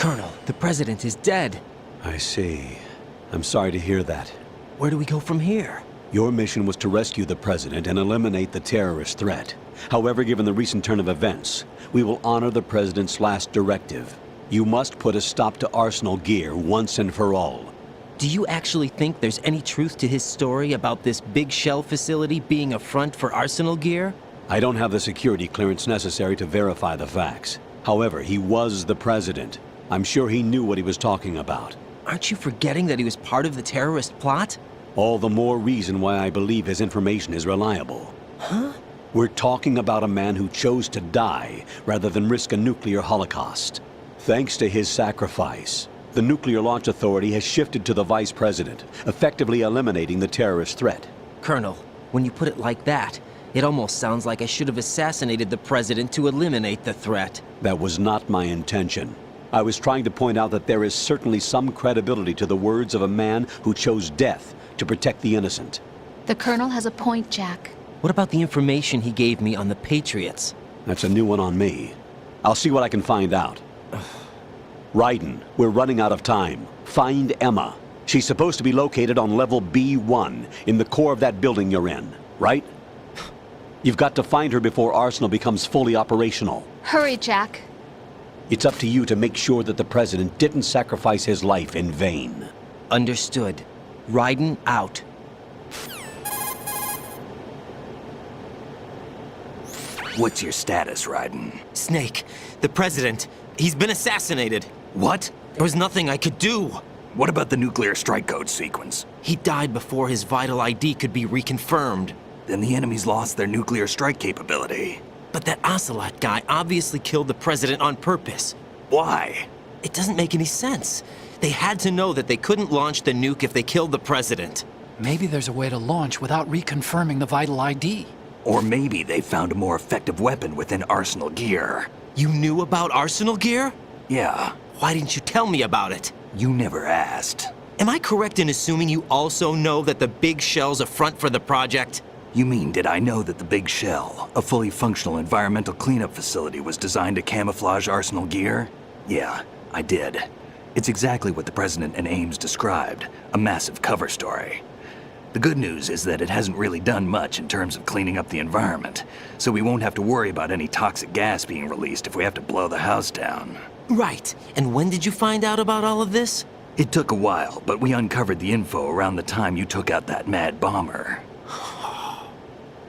Colonel, the President is dead. I see. I'm sorry to hear that. Where do we go from here? Your mission was to rescue the President and eliminate the terrorist threat. However, given the recent turn of events, we will honor the President's last directive. You must put a stop to Arsenal gear once and for all. Do you actually think there's any truth to his story about this big shell facility being a front for Arsenal gear? I don't have the security clearance necessary to verify the facts. However, he was the President. I'm sure he knew what he was talking about. Aren't you forgetting that he was part of the terrorist plot? All the more reason why I believe his information is reliable. Huh? We're talking about a man who chose to die rather than risk a nuclear holocaust. Thanks to his sacrifice, the Nuclear Launch Authority has shifted to the Vice President, effectively eliminating the terrorist threat. Colonel, when you put it like that, it almost sounds like I should have assassinated the President to eliminate the threat. That was not my intention. I was trying to point out that there is certainly some credibility to the words of a man who chose death to protect the innocent. The Colonel has a point, Jack. What about the information he gave me on the Patriots? That's a new one on me. I'll see what I can find out. Raiden, we're running out of time. Find Emma. She's supposed to be located on level B1, in the core of that building you're in, right? You've got to find her before Arsenal becomes fully operational. Hurry, Jack. It's up to you to make sure that the President didn't sacrifice his life in vain. Understood. Raiden out. What's your status, Raiden? Snake, the President, he's been assassinated. What? There was nothing I could do. What about the nuclear strike code sequence? He died before his vital ID could be reconfirmed. Then the enemy's lost their nuclear strike capability. But that Ocelot guy obviously killed the President on purpose. Why? It doesn't make any sense. They had to know that they couldn't launch the nuke if they killed the President. Maybe there's a way to launch without reconfirming the vital ID. Or maybe they found a more effective weapon within Arsenal gear. You knew about Arsenal gear? Yeah. Why didn't you tell me about it? You never asked. Am I correct in assuming you also know that the big shell's a front for the project? You mean, did I know that the Big Shell, a fully functional environmental cleanup facility, was designed to camouflage Arsenal gear? Yeah, I did. It's exactly what the President and Ames described, a massive cover story. The good news is that it hasn't really done much in terms of cleaning up the environment, so we won't have to worry about any toxic gas being released if we have to blow the house down. Right. And when did you find out about all of this? It took a while, but we uncovered the info around the time you took out that mad bomber.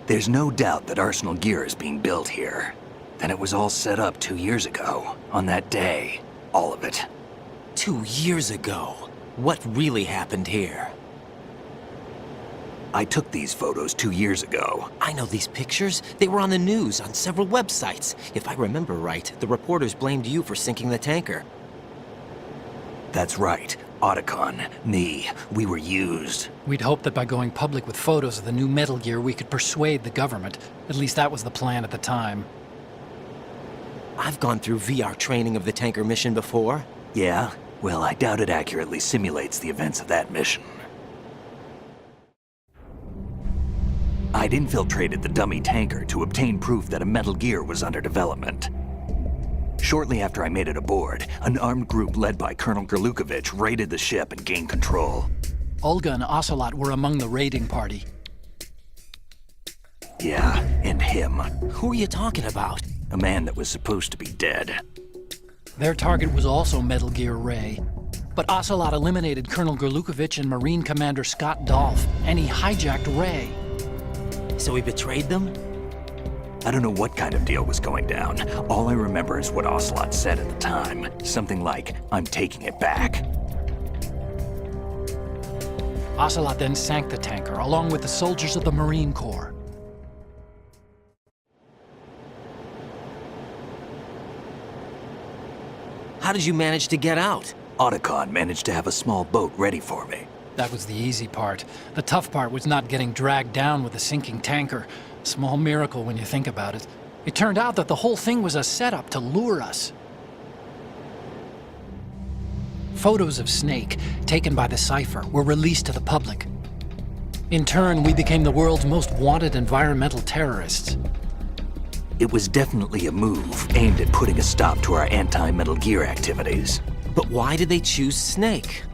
There's no doubt that Arsenal gear is being built here. Then it was all set up 2 years ago, on that day. All of it. 2 years ago. What really happened here? I took these photos 2 years ago. I know these pictures. They were on the news, on several websites. If I remember right, the reporters blamed you for sinking the tanker. That's right. OTACON, me, we were used. We'd hoped that by going public with photos of the new Metal Gear, we could persuade the government. At least that was the plan at the time. I've gone through VR training of the tanker mission before. Yeah? Well, I doubt it accurately simulates the events of that mission. I'd infiltrated the dummy tanker to obtain proof that a Metal Gear was under development. Shortly after I made it aboard, an armed group led by Colonel Gerlukovich raided the ship and gained control. Olga and Ocelot were among the raiding party. Yeah, and him. Who are you talking about? A man that was supposed to be dead. Their target was also Metal Gear Ray. But Ocelot eliminated Colonel Gerlukovich and Marine Commander Scott Dolph, and he hijacked Ray. So he betrayed them? I don't know what kind of deal was going down. All I remember is what Ocelot said at the time. Something like, "I'm taking it back." Ocelot then sank the tanker, along with the soldiers of the Marine Corps. How did you manage to get out? Otacon managed to have a small boat ready for me. That was the easy part. The tough part was not getting dragged down with a sinking tanker. A small miracle when you think about it. It turned out that the whole thing was a setup to lure us. Photos of Snake, taken by the Cypher, were released to the public. In turn, we became the world's most wanted environmental terrorists. It was definitely a move aimed at putting a stop to our anti-Metal Gear activities. But why did they choose Snake?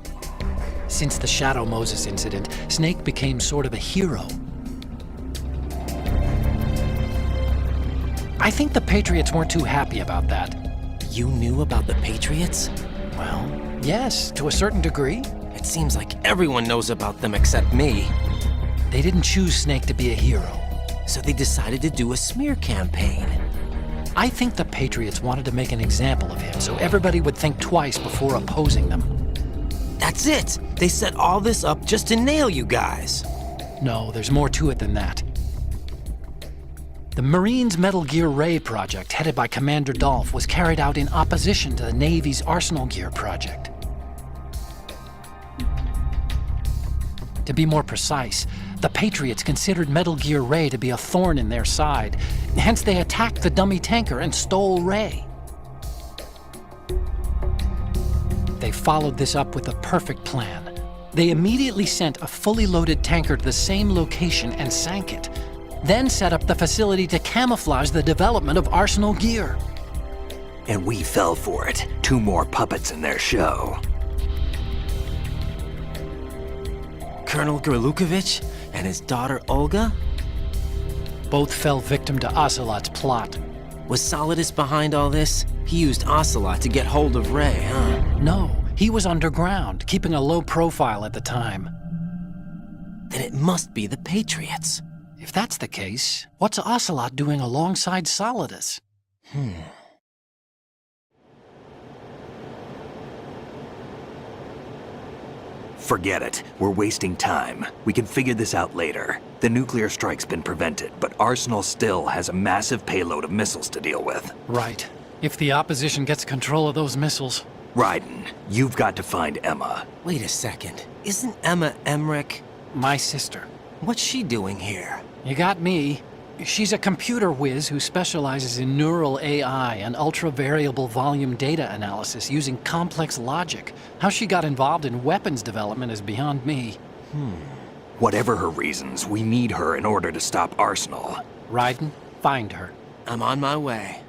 Since the Shadow Moses incident, Snake became sort of a hero. I think the Patriots weren't too happy about that. You knew about the Patriots? Well, yes, to a certain degree. It seems like everyone knows about them except me. They didn't choose Snake to be a hero. So they decided to do a smear campaign. I think the Patriots wanted to make an example of him so everybody would think twice before opposing them. That's it! They set all this up just to nail you guys. No, there's more to it than that. The Marines' Metal Gear Ray project, headed by Commander Dolph, was carried out in opposition to the Navy's Arsenal Gear project. To be more precise, the Patriots considered Metal Gear Ray to be a thorn in their side. Hence, they attacked the dummy tanker and stole Ray. They followed this up with a perfect plan. They immediately sent a fully loaded tanker to the same location and sank it. Then set up the facility to camouflage the development of Arsenal Gear. And we fell for it. 2 more puppets in their show. Colonel Gerlukovich and his daughter Olga? Both fell victim to Ocelot's plot. Was Solidus behind all this? He used Ocelot to get hold of Ray, huh? No, he was underground, keeping a low profile at the time. Then it must be the Patriots. If that's the case, what's Ocelot doing alongside Solidus? Forget it. We're wasting time. We can figure this out later. The nuclear strike's been prevented, but Arsenal still has a massive payload of missiles to deal with. Right. If the opposition gets control of those missiles. Raiden, you've got to find Emma. Wait a second. Isn't Emma Emmerich? My sister. What's she doing here? You got me. She's a computer whiz who specializes in neural AI and ultra-variable volume data analysis using complex logic. How she got involved in weapons development is beyond me. Whatever her reasons, we need her in order to stop Arsenal. Raiden, find her. I'm on my way.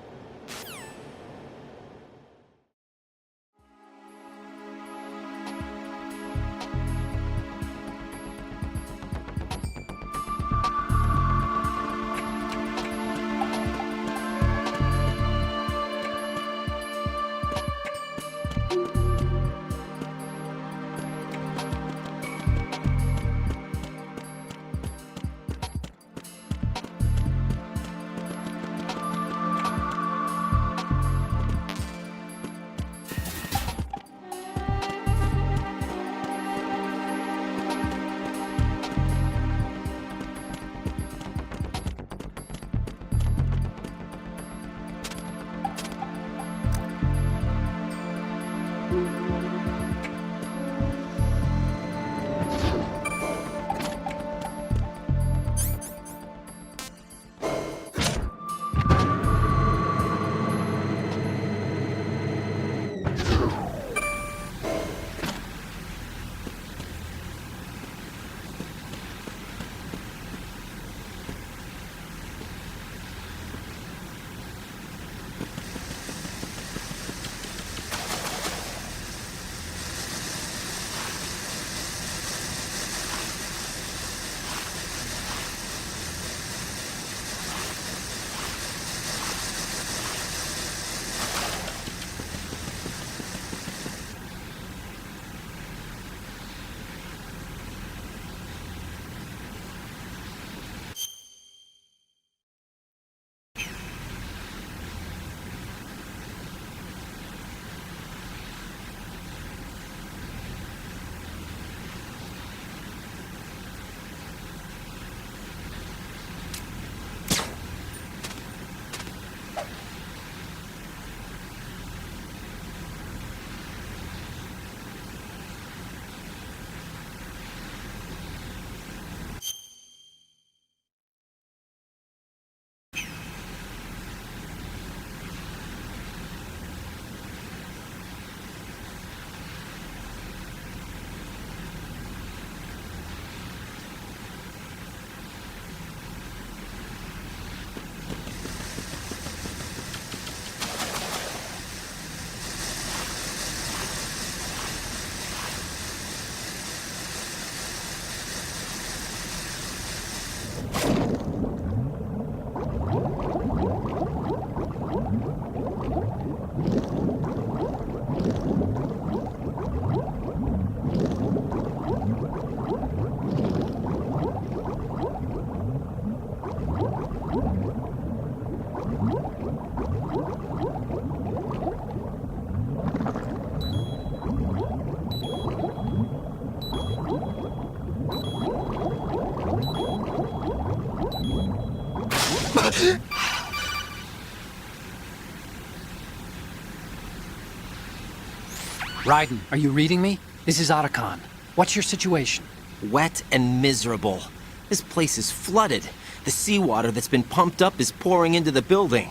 Raiden, are you reading me? This is Otacon. What's your situation? Wet and miserable. This place is flooded. The seawater that's been pumped up is pouring into the building.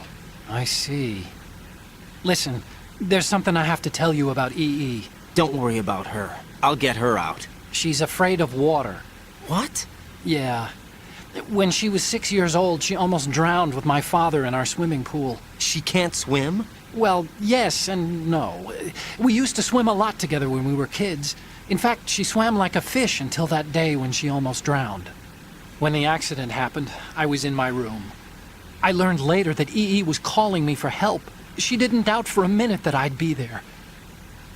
I see. Listen, there's something I have to tell you about EE. Don't worry about her. I'll get her out. She's afraid of water. What? Yeah. When she was 6 years old, she almost drowned with my father in our swimming pool. She can't swim? Well, yes and no. We used to swim a lot together when we were kids. In fact, she swam like a fish until that day when she almost drowned. When the accident happened, I was in my room. I learned later that EE was calling me for help. She didn't doubt for a minute that I'd be there.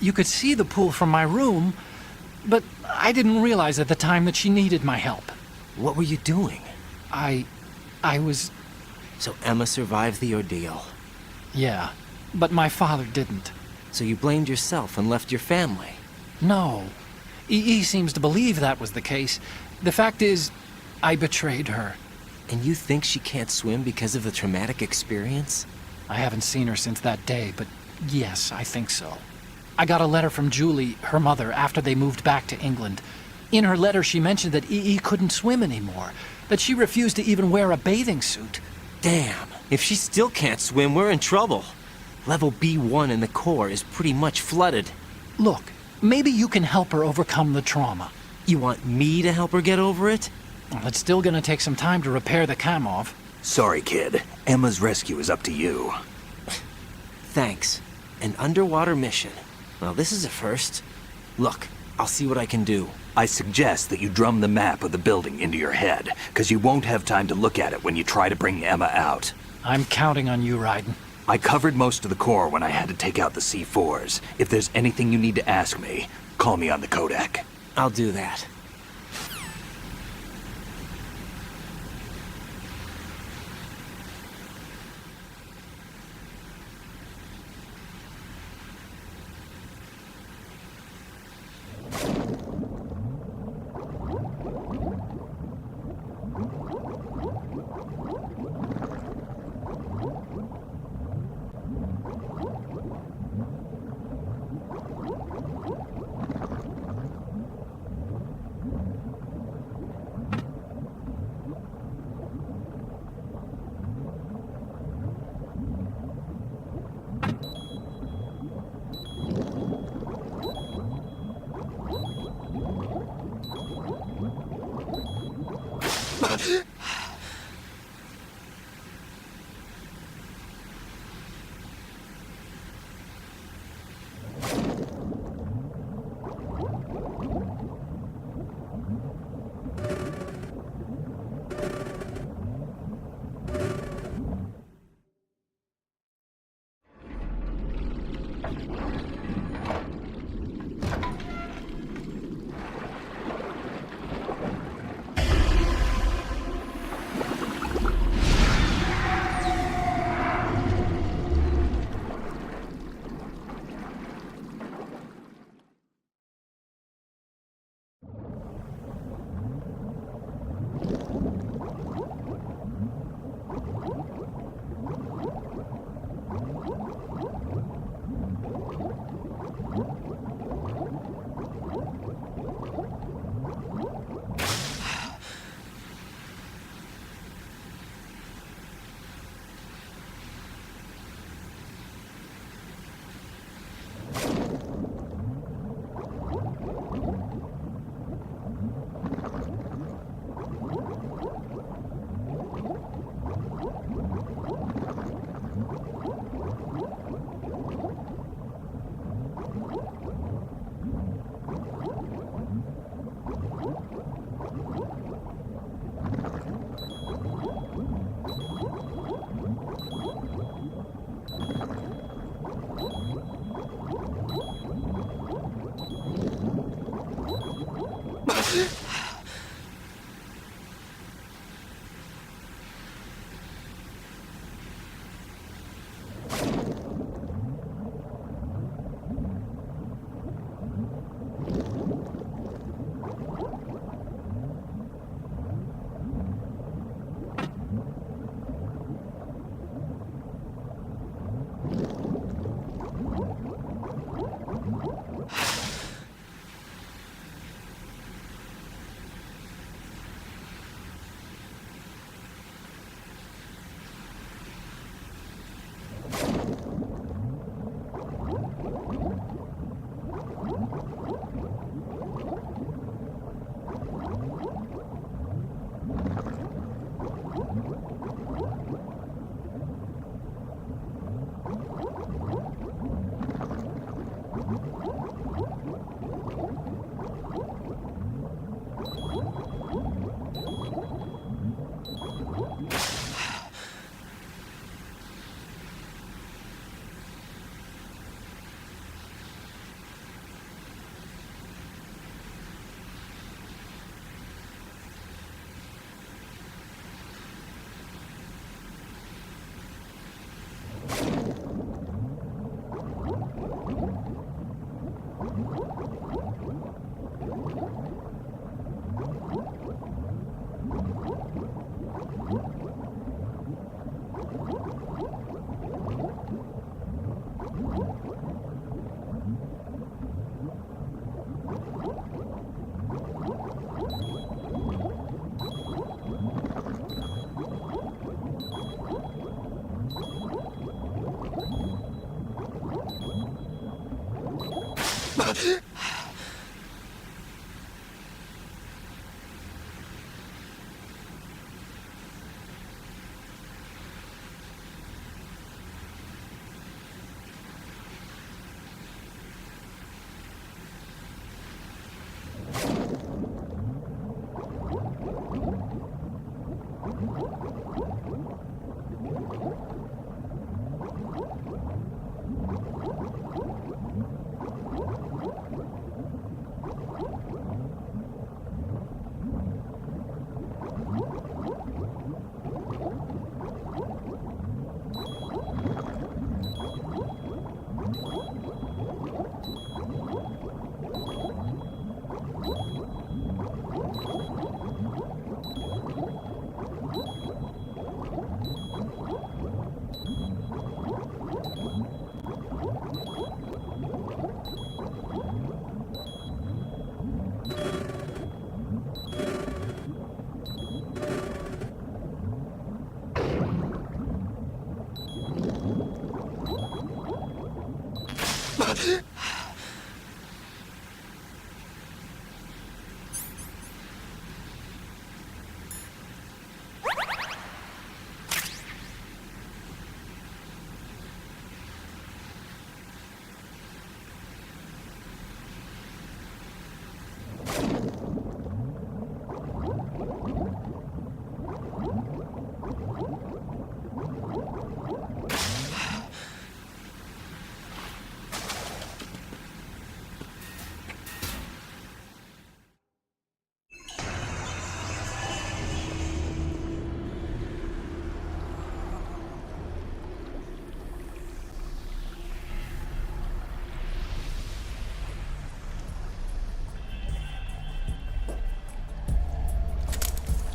You could see the pool from my room, but I didn't realize at the time that she needed my help. What were you doing? I was... So Emma survived the ordeal. Yeah, but my father didn't. So you blamed yourself and left your family? No. EE seems to believe that was the case. The fact is, I betrayed her. And you think she can't swim because of the traumatic experience? I haven't seen her since that day, but yes, I think so. I got a letter from Julie, her mother, after they moved back to England. In her letter, she mentioned that EE couldn't swim anymore, that she refused to even wear a bathing suit. Damn, if she still can't swim, we're in trouble. Level B1 in the core is pretty much flooded. Look, maybe you can help her overcome the trauma. You want me to help her get over it? Well, it's still gonna take some time to repair the Kamov. Sorry, kid. Emma's rescue is up to you. Thanks. An underwater mission. Well, this is a first. Look, I'll see what I can do. I suggest that you drum the map of the building into your head, because you won't have time to look at it when you try to bring Emma out. I'm counting on you, Raiden. I covered most of the core when I had to take out the C4s. If there's anything you need to ask me, call me on the codec. I'll do that.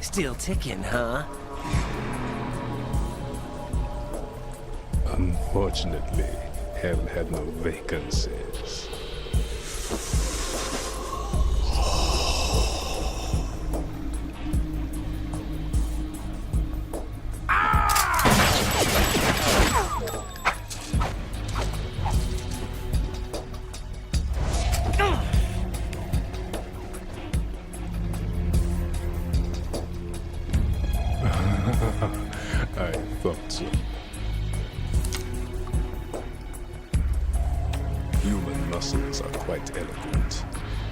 Still ticking, huh? Unfortunately, hell had no vacancies. I thought so. Human muscles are quite eloquent.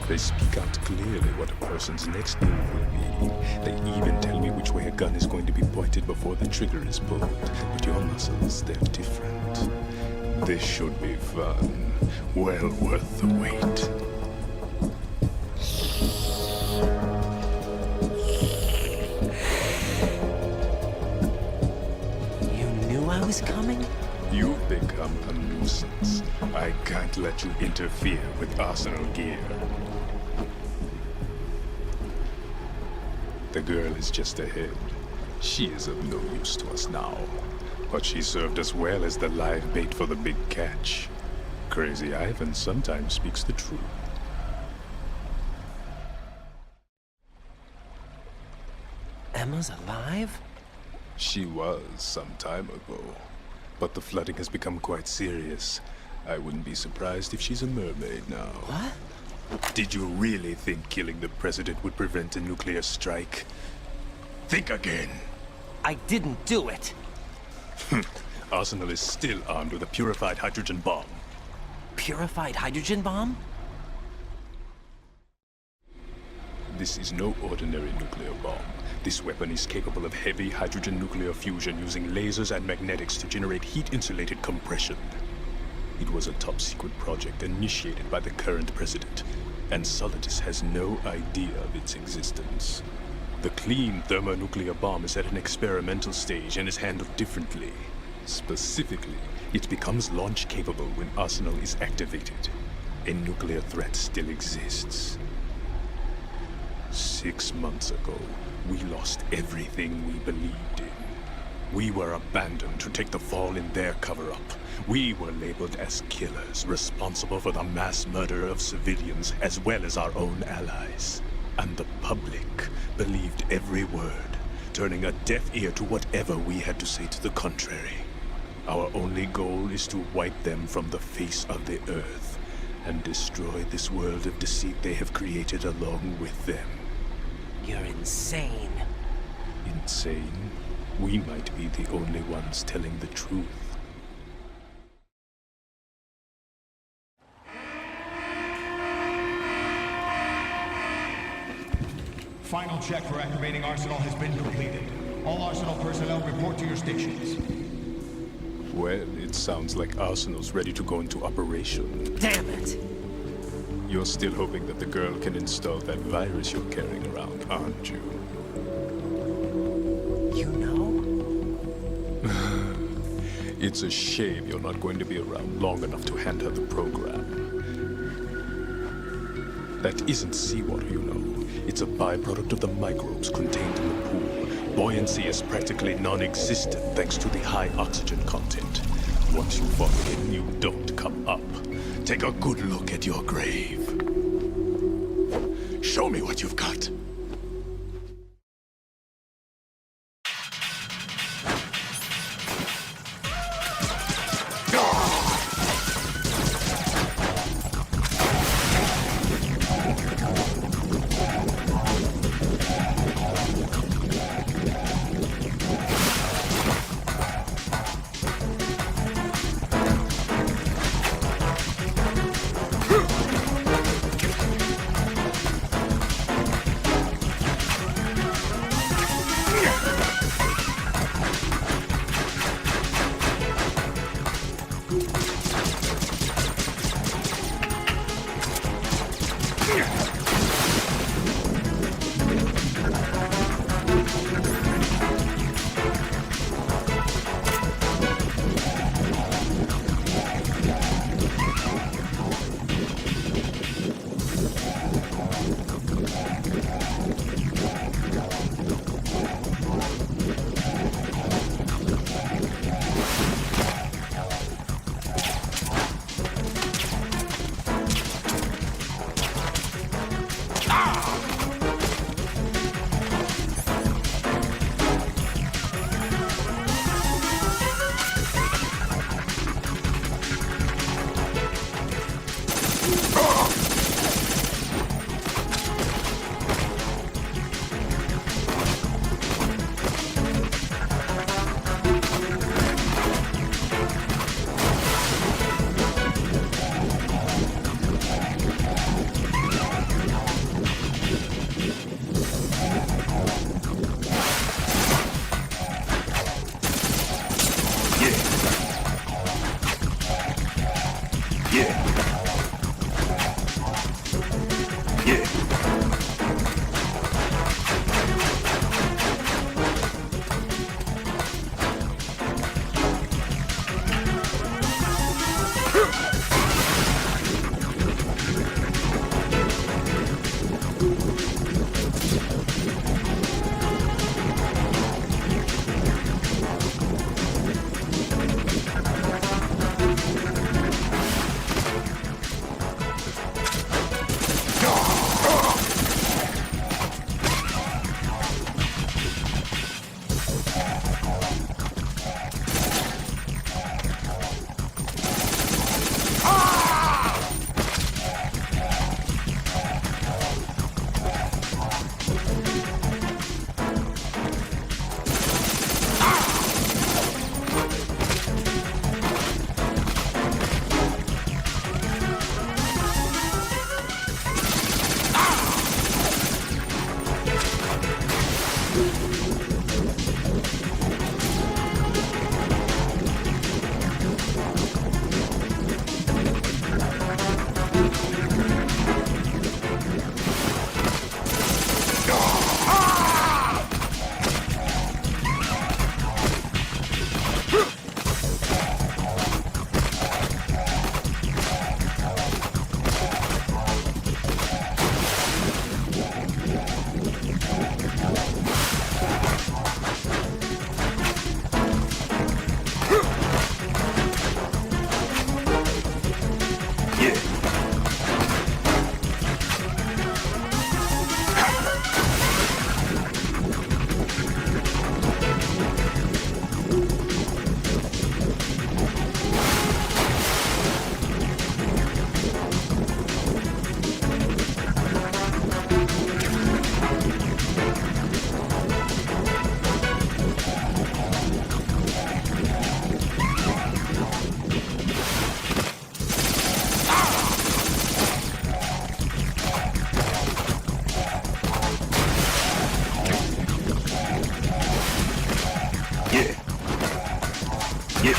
They speak out clearly what a person's next move will be. They even tell me which way a gun is going to be pointed before the trigger is pulled. But your muscles, they're different. This should be fun. Well worth the wait. I was coming? You've become a nuisance. I can't let you interfere with Arsenal gear. The girl is just ahead. She is of no use to us now. But she served us well as the live bait for the big catch. Crazy Ivan sometimes speaks the truth. Emma's alive? She was some time ago, but the flooding has become quite serious. I wouldn't be surprised if she's a mermaid now. What? Did you really think killing the president would prevent a nuclear strike? Think again. I didn't do it. Arsenal is still armed with a purified hydrogen bomb. Purified hydrogen bomb? This is no ordinary nuclear bomb. This weapon is capable of heavy hydrogen nuclear fusion using lasers and magnetics to generate heat-insulated compression. It was a top-secret project initiated by the current president, and Solidus has no idea of its existence. The clean thermonuclear bomb is at an experimental stage and is handled differently. Specifically, it becomes launch-capable when Arsenal is activated. A nuclear threat still exists. 6 months ago, we lost everything we believed in. We were abandoned to take the fall in their cover-up. We were labeled as killers, responsible for the mass murder of civilians as well as our own allies. And the public believed every word, turning a deaf ear to whatever we had to say to the contrary. Our only goal is to wipe them from the face of the earth and destroy this world of deceit they have created along with them. You're insane. Insane? We might be the only ones telling the truth. Final check for activating Arsenal has been completed. All Arsenal personnel report to your stations. Well, it sounds like Arsenal's ready to go into operation. Damn it! You're still hoping that the girl can install that virus you're carrying around, aren't you? You know? It's a shame you're not going to be around long enough to hand her the program. That isn't seawater, you know. It's a byproduct of the microbes contained in the pool. Buoyancy is practically non-existent thanks to the high oxygen content. Once you fall in, you don't come up. Take a good look at your grave. Show me what you've got.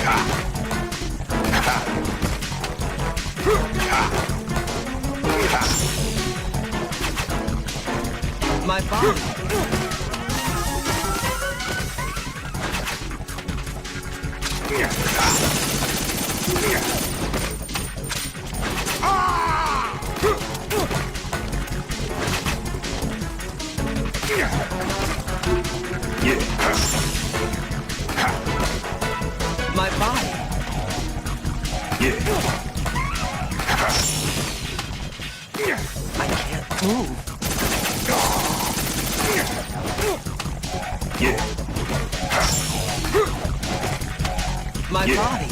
My body. My body. I can't move. My body.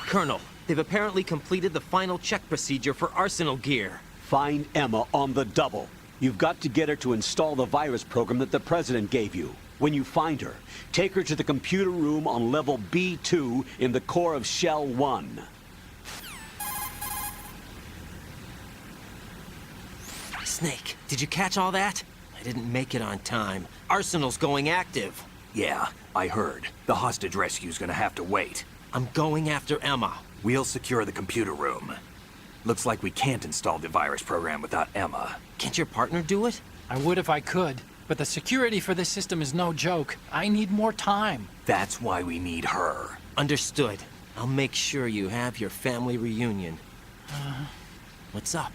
Colonel, they've apparently completed the final check procedure for arsenal gear. Find Emma on the double. You've got to get her to install the virus program that the President gave you. When you find her, take her to the computer room on level B2 in the core of Shell 1. Snake, did you catch all that? I didn't make it on time. Arsenal's going active. Yeah, I heard. The hostage rescue's gonna have to wait. I'm going after Emma. We'll secure the computer room. Looks like we can't install the virus program without Emma. Can't your partner do it? I would if I could, but the security for this system is no joke. I need more time. That's why we need her. Understood. I'll make sure you have your family reunion. What's up?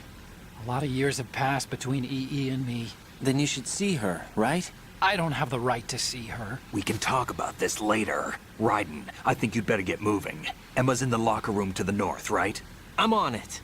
A lot of years have passed between EE and me. Then you should see her, right? I don't have the right to see her. We can talk about this later. Raiden, I think you'd better get moving. Emma's in the locker room to the north, right? I'm on it.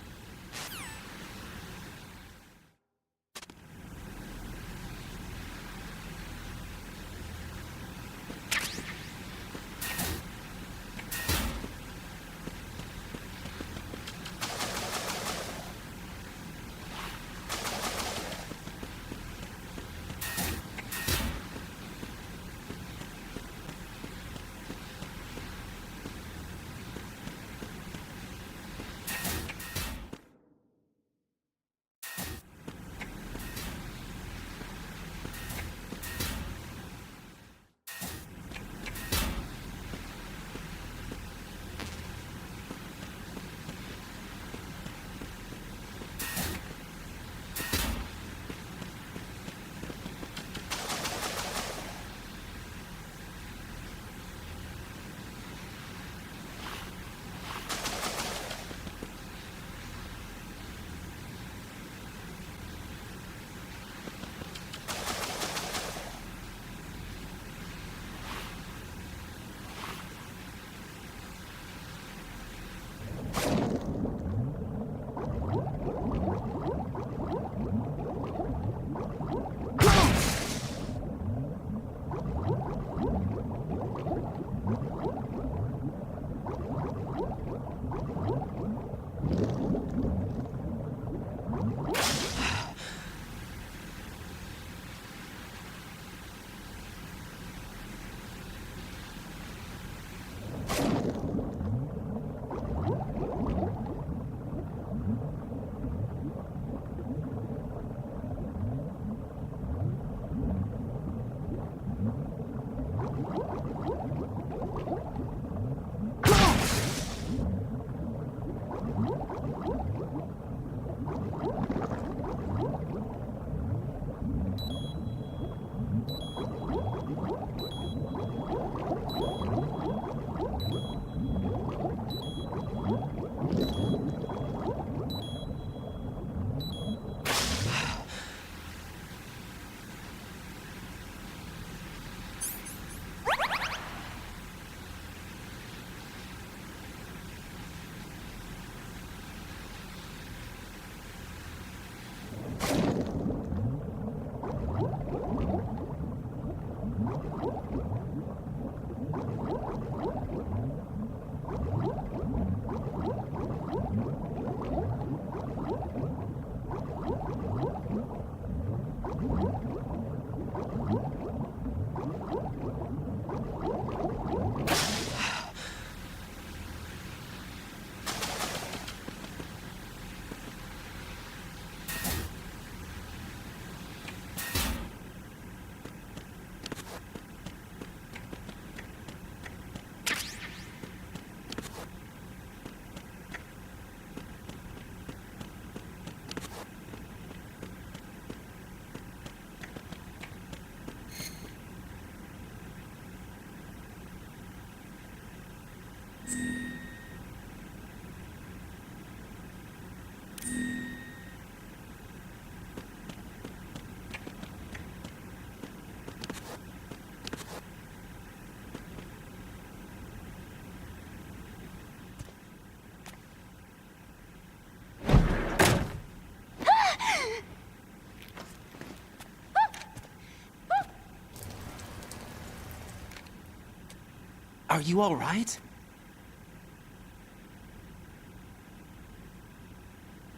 Are you all right?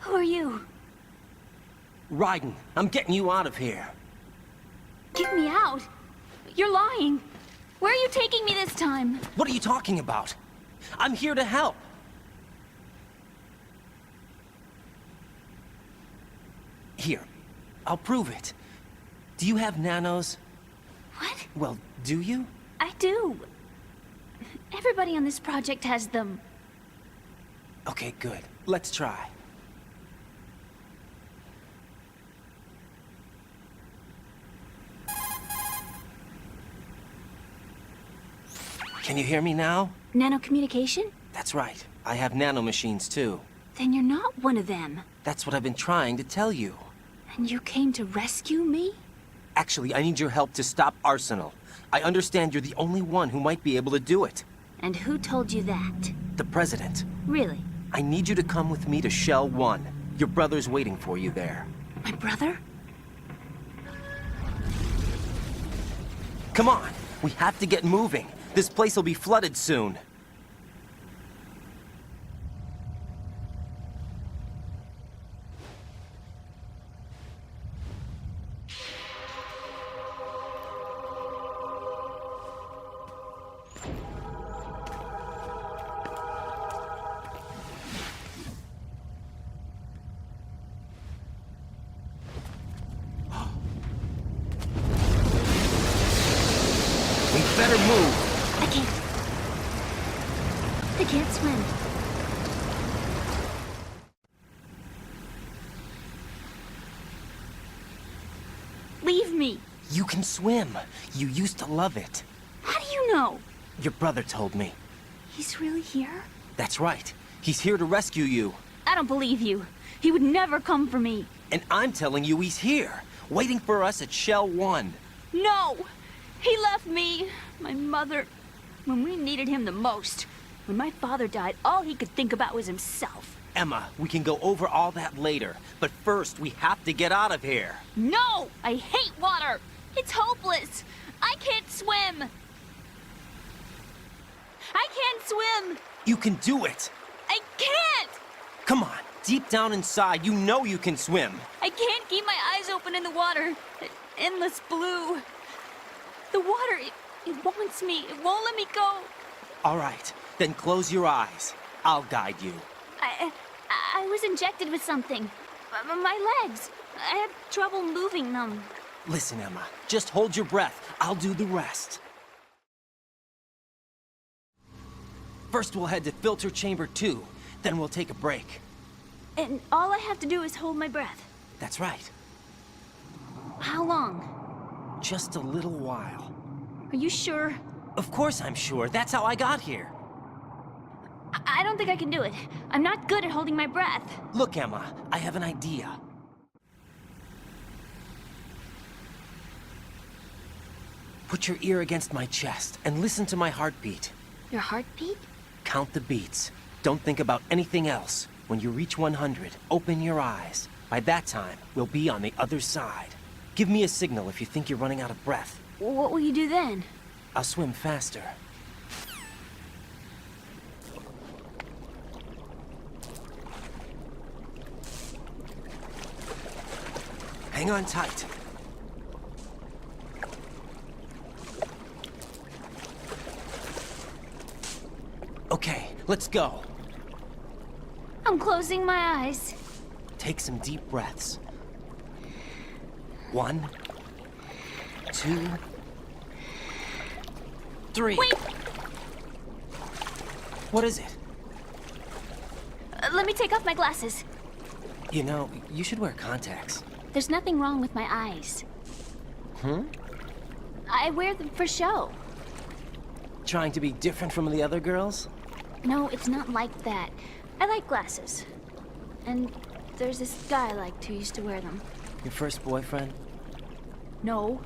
Who are you? Raiden, I'm getting you out of here. Get me out. You're lying. Where are you taking me this time? What are you talking about? I'm here to help. Here, I'll prove it. Do you have nanos? What? Well, do you? I do. Everybody on this project has them. Okay, good. Let's try. Can you hear me now? Nanocommunication? That's right. I have nanomachines too. Then you're not one of them. That's what I've been trying to tell you. And you came to rescue me? Actually, I need your help to stop Arsenal. I understand you're the only one who might be able to do it. And who told you that? The President. Really? I need you to come with me to Shell 1. Your brother's waiting for you there. My brother? Come on! We have to get moving. This place will be flooded soon. We better move. I can't swim. Leave me. You can swim. You used to love it. How do you know? Your brother told me. He's really here? That's right. He's here to rescue you. I don't believe you. He would never come for me. And I'm telling you he's here, waiting for us at Shell 1. No! He left me, my mother, when we needed him the most. When my father died, all he could think about was himself. Emma, we can go over all that later, but first we have to get out of here. No! I hate water! It's hopeless! I can't swim! I can't swim! You can do it. I can't! Come on, deep down inside, you know you can swim. I can't keep my eyes open in the water. Endless blue. The water, it wants me. It won't let me go. All right, then close your eyes. I'll guide you. I was injected with something. My legs. I had trouble moving them. Listen, Emma, just hold your breath. I'll do the rest. First we'll head to filter chamber 2, then we'll take a break. And all I have to do is hold my breath. That's right. How long? Just a little while. Are you sure? Of course I'm sure. That's how I got here. I don't think I can do it. I'm not good at holding my breath. Look, Emma, I have an idea. Put your ear against my chest and listen to my heartbeat. Your heartbeat? Count the beats. Don't think about anything else. When you reach 100, open your eyes. By that time, we'll be on the other side. Give me a signal if you think you're running out of breath. What will you do then? I'll swim faster. Hang on tight. Okay, let's go. I'm closing my eyes. Take some deep breaths. 1, 2, 3. Wait! What is it? Let me take off my glasses. You know, you should wear contacts. There's nothing wrong with my eyes. I wear them for show. Trying to be different from the other girls? No, it's not like that. I like glasses. And there's this guy I liked who used to wear them. Your first boyfriend? No.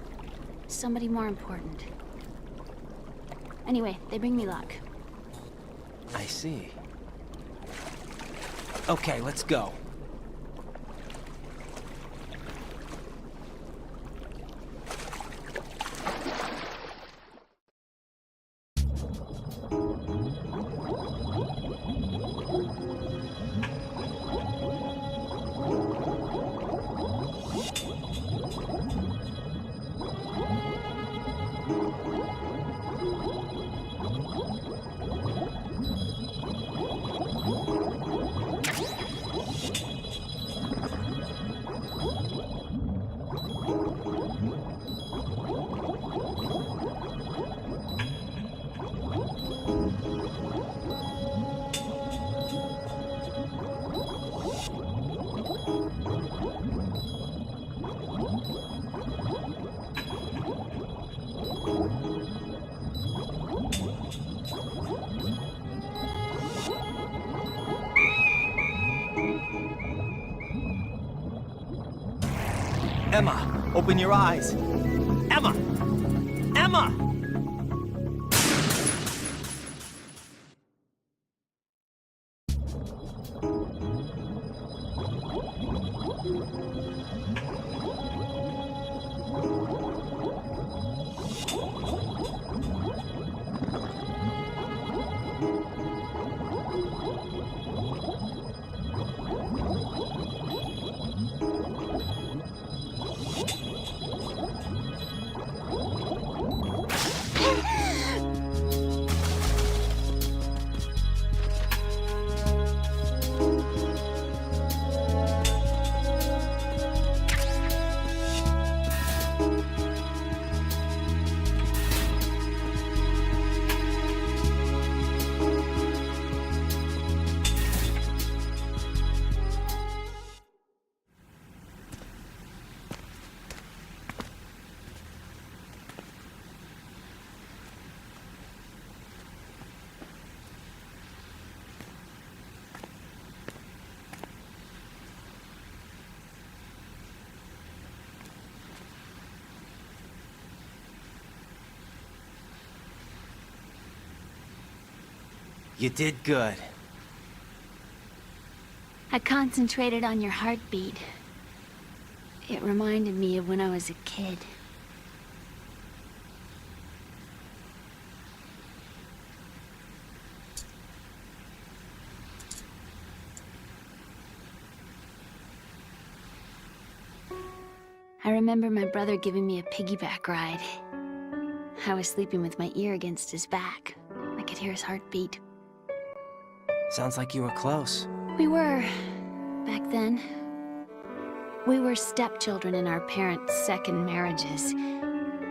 Somebody more important. Anyway, they bring me luck. I see. Okay, let's go. Emma, open your eyes. Emma! Emma! You did good. I concentrated on your heartbeat. It reminded me of when I was a kid. I remember my brother giving me a piggyback ride. I was sleeping with my ear against his back. I could hear his heartbeat. Sounds like you were close. We were, back then. We were stepchildren in our parents' second marriages.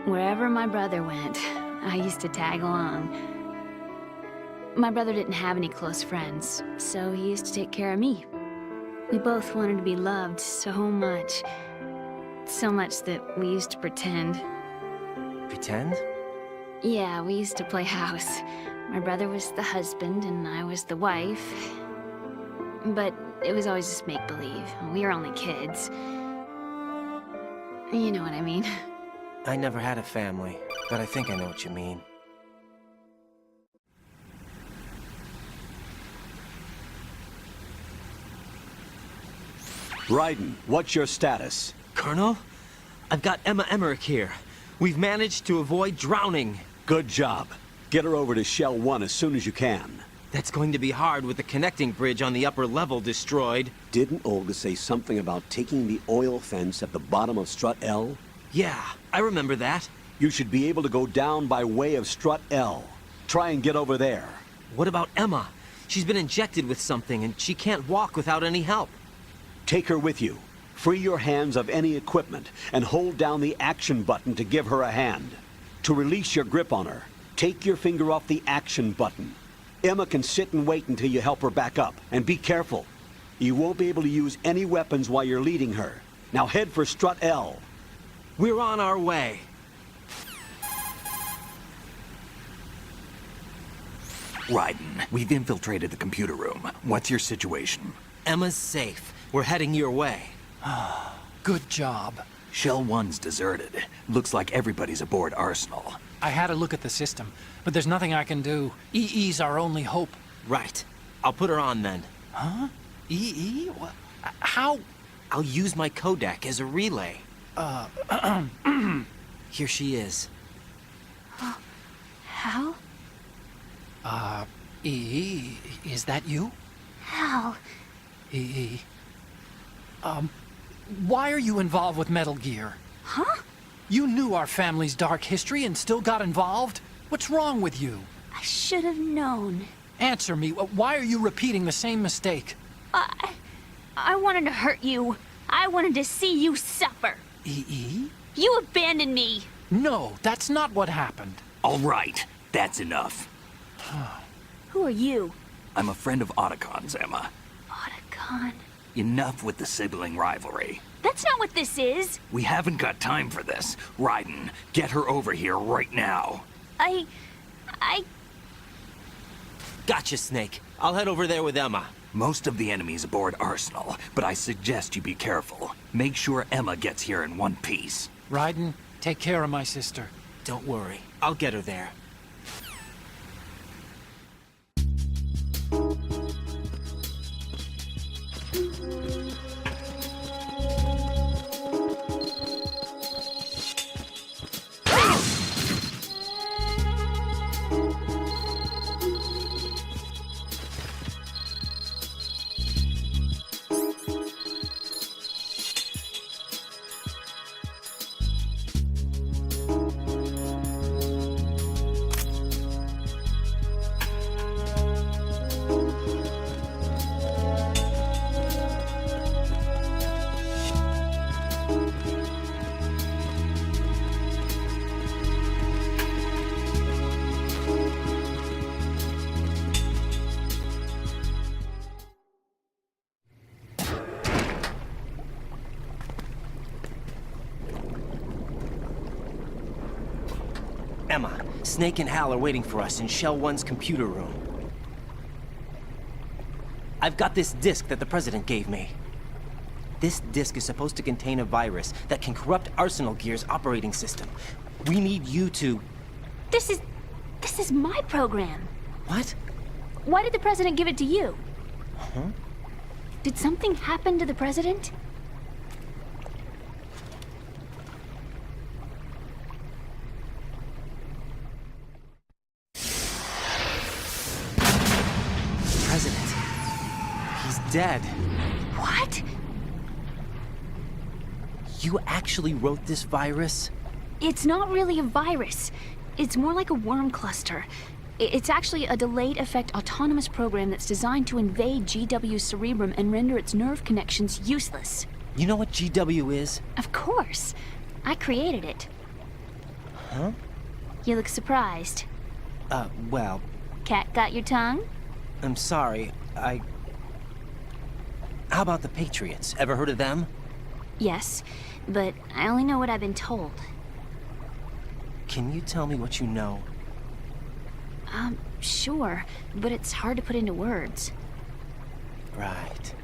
Wherever my brother went, I used to tag along. My brother didn't have any close friends, so he used to take care of me. We both wanted to be loved so much. So much that we used to pretend. Pretend? Yeah, we used to play house. My brother was the husband and I was the wife. But it was always just make-believe. We were only kids. You know what I mean. I never had a family, but I think I know what you mean. Raiden, what's your status? Colonel? I've got Emma Emmerich here. We've managed to avoid drowning. Good job. Get her over to Shell 1 as soon as you can. That's going to be hard with the connecting bridge on the upper level destroyed. Didn't Olga say something about taking the oil fence at the bottom of Strut L? Yeah, I remember that. You should be able to go down by way of Strut L. Try and get over there. What about Emma? She's been injected with something and she can't walk without any help. Take her with you. Free your hands of any equipment and hold down the action button to give her a hand. To release your grip on her, take your finger off the action button. Emma can sit and wait until you help her back up. And be careful. You won't be able to use any weapons while you're leading her. Now head for Strut L. We're on our way. Raiden, we've infiltrated the computer room. What's your situation? Emma's safe. We're heading your way. Good job. Shell 1's deserted. Looks like everybody's aboard Arsenal. I had a look at the system, but there's nothing I can do. EE's our only hope. Right. I'll put her on then. Huh? EE? What? How? I'll use my codec as a relay. Here she is. Hal? EE, is that you? Hal? EE. Why are you involved with Metal Gear? Huh? You knew our family's dark history and still got involved? What's wrong with you? I should have known. Answer me. Why are you repeating the same mistake? I wanted to hurt you. I wanted to see you suffer. EE? You abandoned me. No, that's not what happened. All right, that's enough. Who are you? I'm a friend of OTACON'S, Emma. OTACON? Enough with the sibling rivalry. That's not what this is. We haven't got time for this. Raiden, get her over here right now. I... Gotcha, Snake. I'll head over there with Emma. Most of the enemy's aboard Arsenal, but I suggest you be careful. Make sure Emma gets here in one piece. Raiden, take care of my sister. Don't worry, I'll get her there. Emma, Snake and Hal are waiting for us in Shell 1's computer room. I've got this disk that the President gave me. This disk is supposed to contain a virus that can corrupt Arsenal Gear's operating system. We need you to... This is my program. What? Why did the President give it to you? Huh? Did something happen to the President? President. He's dead. What? You actually wrote this virus? It's not really a virus. It's more like a worm cluster. It's actually a delayed effect autonomous program that's designed to invade GW's cerebrum and render its nerve connections useless. You know what GW is? Of course. I created it. Huh? You look surprised. Well, Cat got your tongue? I'm sorry. How about the Patriots? Ever heard of them? Yes, but I only know what I've been told. Can you tell me what you know? Sure, but it's hard to put into words. Right.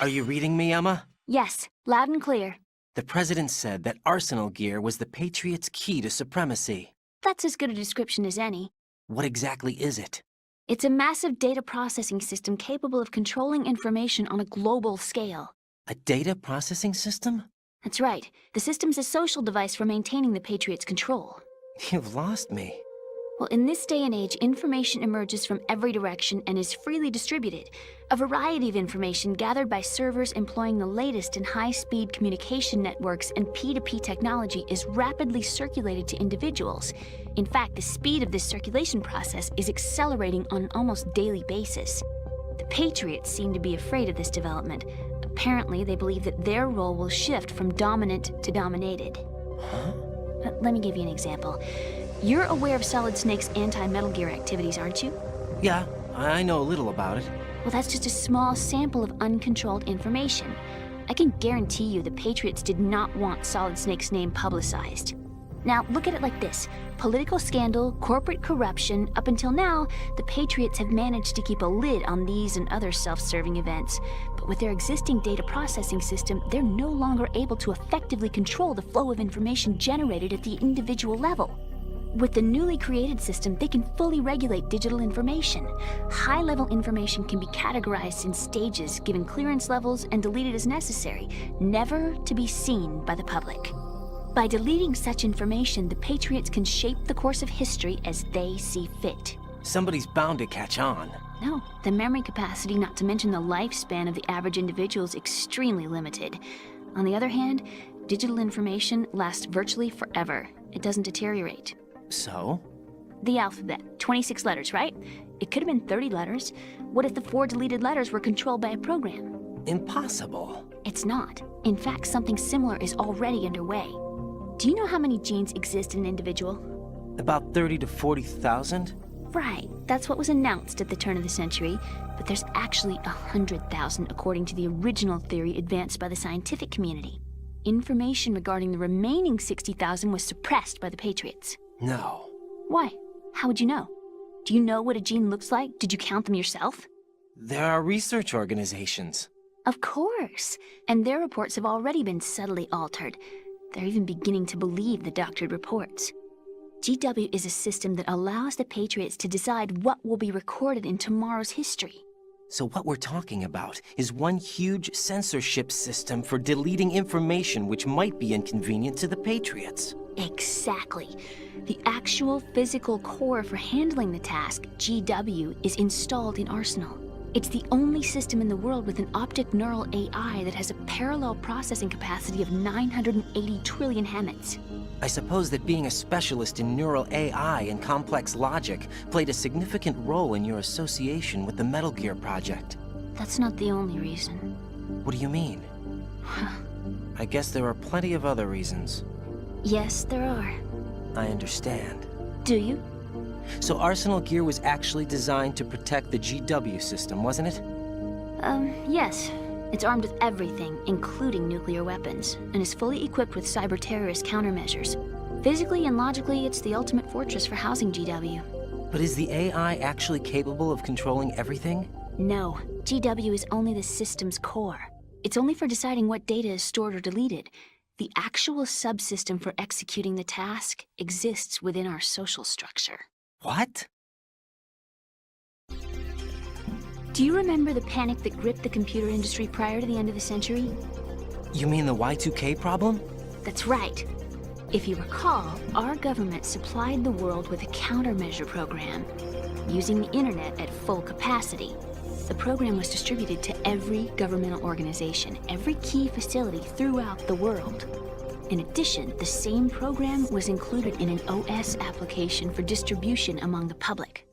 Are you reading me, Emma? Yes, loud and clear. The President said that Arsenal Gear was the Patriots' key to supremacy. That's as good a description as any. What exactly is it? It's a massive data processing system capable of controlling information on a global scale. A data processing system? That's right. The system's a social device for maintaining the Patriots' control. You've lost me. Well, in this day and age, information emerges from every direction and is freely distributed. A variety of information gathered by servers employing the latest in high-speed communication networks and P2P technology is rapidly circulated to individuals. In fact, the speed of this circulation process is accelerating on an almost daily basis. The Patriots seem to be afraid of this development. Apparently, they believe that their role will shift from dominant to dominated. Huh? Let me give you an example. You're aware of Solid Snake's anti-Metal Gear activities, aren't you? Yeah, I know a little about it. Well, that's just a small sample of uncontrolled information. I can guarantee you the Patriots did not want Solid Snake's name publicized. Now, look at it like this. Political scandal, corporate corruption, up until now, the Patriots have managed to keep a lid on these and other self-serving events. But with their existing data processing system, they're no longer able to effectively control the flow of information generated at the individual level. With the newly created system, they can fully regulate digital information. High-level information can be categorized in stages, given clearance levels, and deleted as necessary, never to be seen by the public. By deleting such information, the Patriots can shape the course of history as they see fit. Somebody's bound to catch on. No, the memory capacity, not to mention the lifespan of the average individual, is extremely limited. On the other hand, digital information lasts virtually forever. It doesn't deteriorate. So? The alphabet, 26 letters, right? It could have been 30 letters. What if the 4 deleted letters were controlled by a program? Impossible. It's not. In fact, something similar is already underway. Do you know how many genes exist in an individual? About 30 to 40,000? Right, that's what was announced at the turn of the century, but there's actually 100,000 according to the original theory advanced by the scientific community. Information regarding the remaining 60,000 was suppressed by the Patriots. No. Why? How would you know? Do you know what a gene looks like? Did you count them yourself? There are research organizations. Of course. And their reports have already been subtly altered. They're even beginning to believe the doctored reports. GW is a system that allows the Patriots to decide what will be recorded in tomorrow's history. So what we're talking about is one huge censorship system for deleting information which might be inconvenient to the Patriots. Exactly. The actual physical core for handling the task, GW, is installed in Arsenal. It's the only system in the world with an optic neural AI that has a parallel processing capacity of 980 trillion Hammets. I suppose that being a specialist in neural AI and complex logic played a significant role in your association with the Metal Gear project. That's not the only reason. What do you mean? I guess there are plenty of other reasons. Yes, there are. I understand. Do you? So Arsenal Gear was actually designed to protect the GW system, wasn't it? Yes. It's armed with everything, including nuclear weapons, and is fully equipped with cyber-terrorist countermeasures. Physically and logically, it's the ultimate fortress for housing GW. But is the AI actually capable of controlling everything? No. GW is only the system's core. It's only for deciding what data is stored or deleted. The actual subsystem for executing the task exists within our social structure. What? Do you remember the panic that gripped the computer industry prior to the end of the century? You mean the Y2K problem? That's right. If you recall, our government supplied the world with a countermeasure program, using the internet at full capacity. The program was distributed to every governmental organization, every key facility throughout the world. In addition, the same program was included in an OS application for distribution among the public.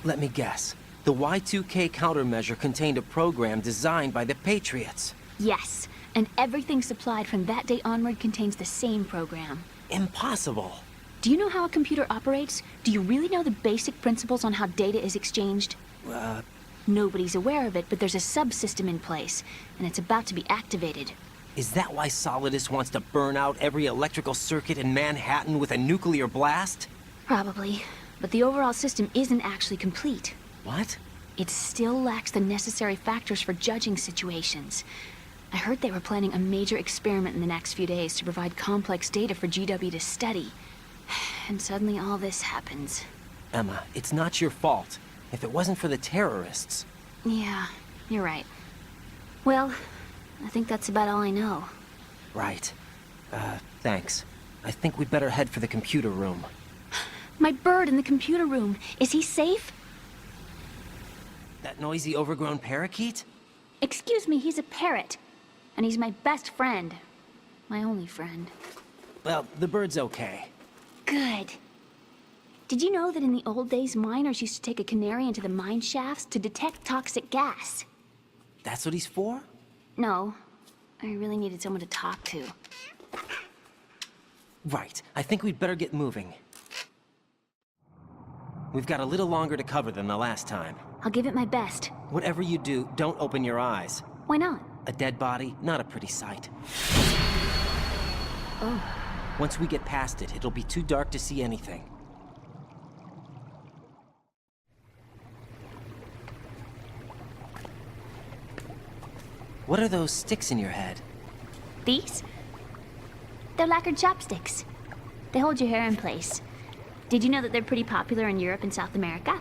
Let me guess. The Y2K countermeasure contained a program designed by the Patriots. Yes, and everything supplied from that day onward contains the same program. Impossible. Do you know how a computer operates? Do you really know the basic principles on how data is exchanged? Nobody's aware of it, but there's a subsystem in place, and it's about to be activated. Is that why Solidus wants to burn out every electrical circuit in Manhattan with a nuclear blast? Probably, but the overall system isn't actually complete. What? It still lacks the necessary factors for judging situations. I heard they were planning a major experiment in the next few days to provide complex data for GW to study. And suddenly all this happens. Emma, it's not your fault. If it wasn't for the terrorists... Yeah, you're right. Well, I think that's about all I know. Right. Thanks. I think we'd better head for the computer room. My bird in the computer room. Is he safe? That noisy, overgrown parakeet? Excuse me, he's a parrot. And he's my best friend. My only friend. Well, the bird's okay. Good. Did you know that in the old days, miners used to take a canary into the mine shafts to detect toxic gas? That's what he's for? No. I really needed someone to talk to. Right. I think we'd better get moving. We've got a little longer to cover than the last time. I'll give it my best. Whatever you do, don't open your eyes. Why not? A dead body, not a pretty sight. Oh. Once we get past it, it'll be too dark to see anything. What are those sticks in your head? These? They're lacquered chopsticks. They hold your hair in place. Did you know that they're pretty popular in Europe and South America?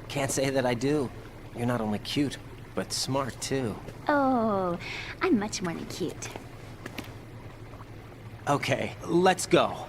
Can't say that I do. You're not only cute, but smart too. Oh, I'm much more than cute. Okay, let's go.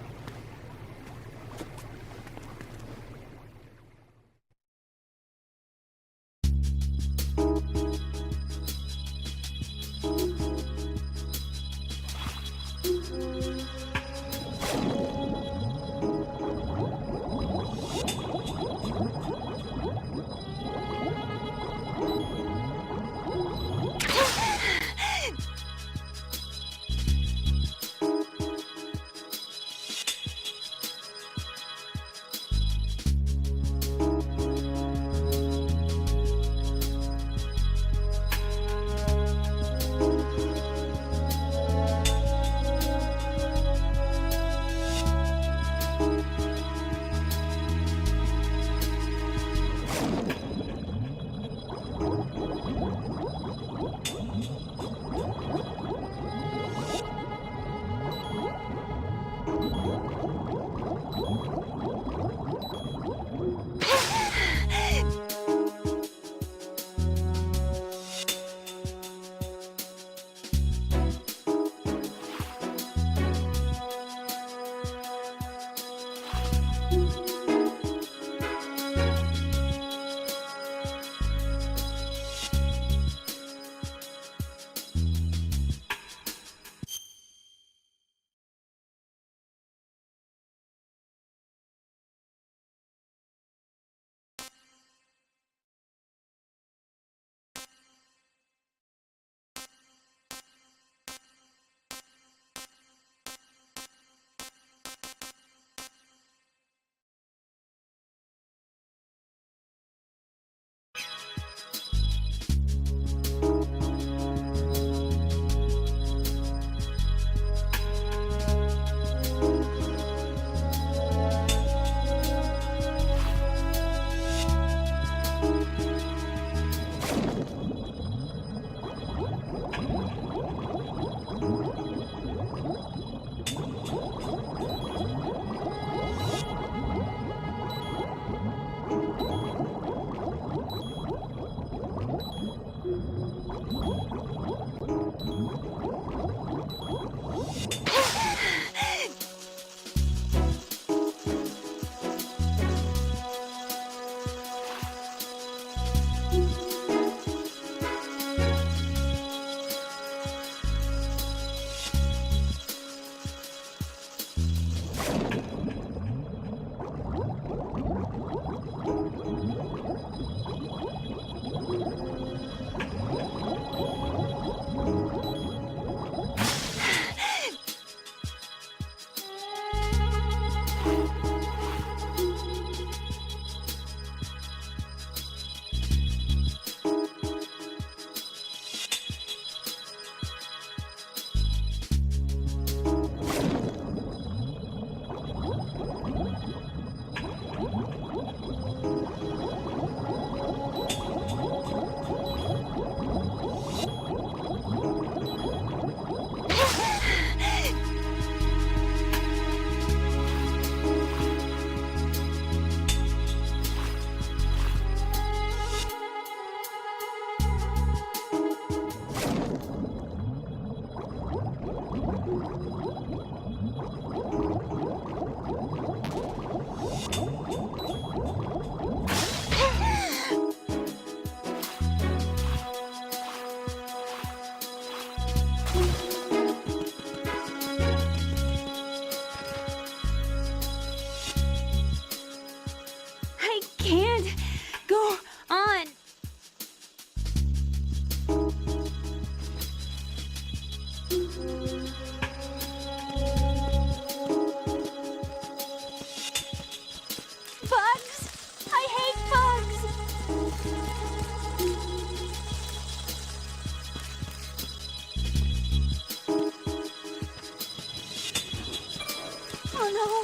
no.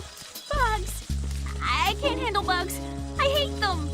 Bugs. I can't handle bugs. I hate them.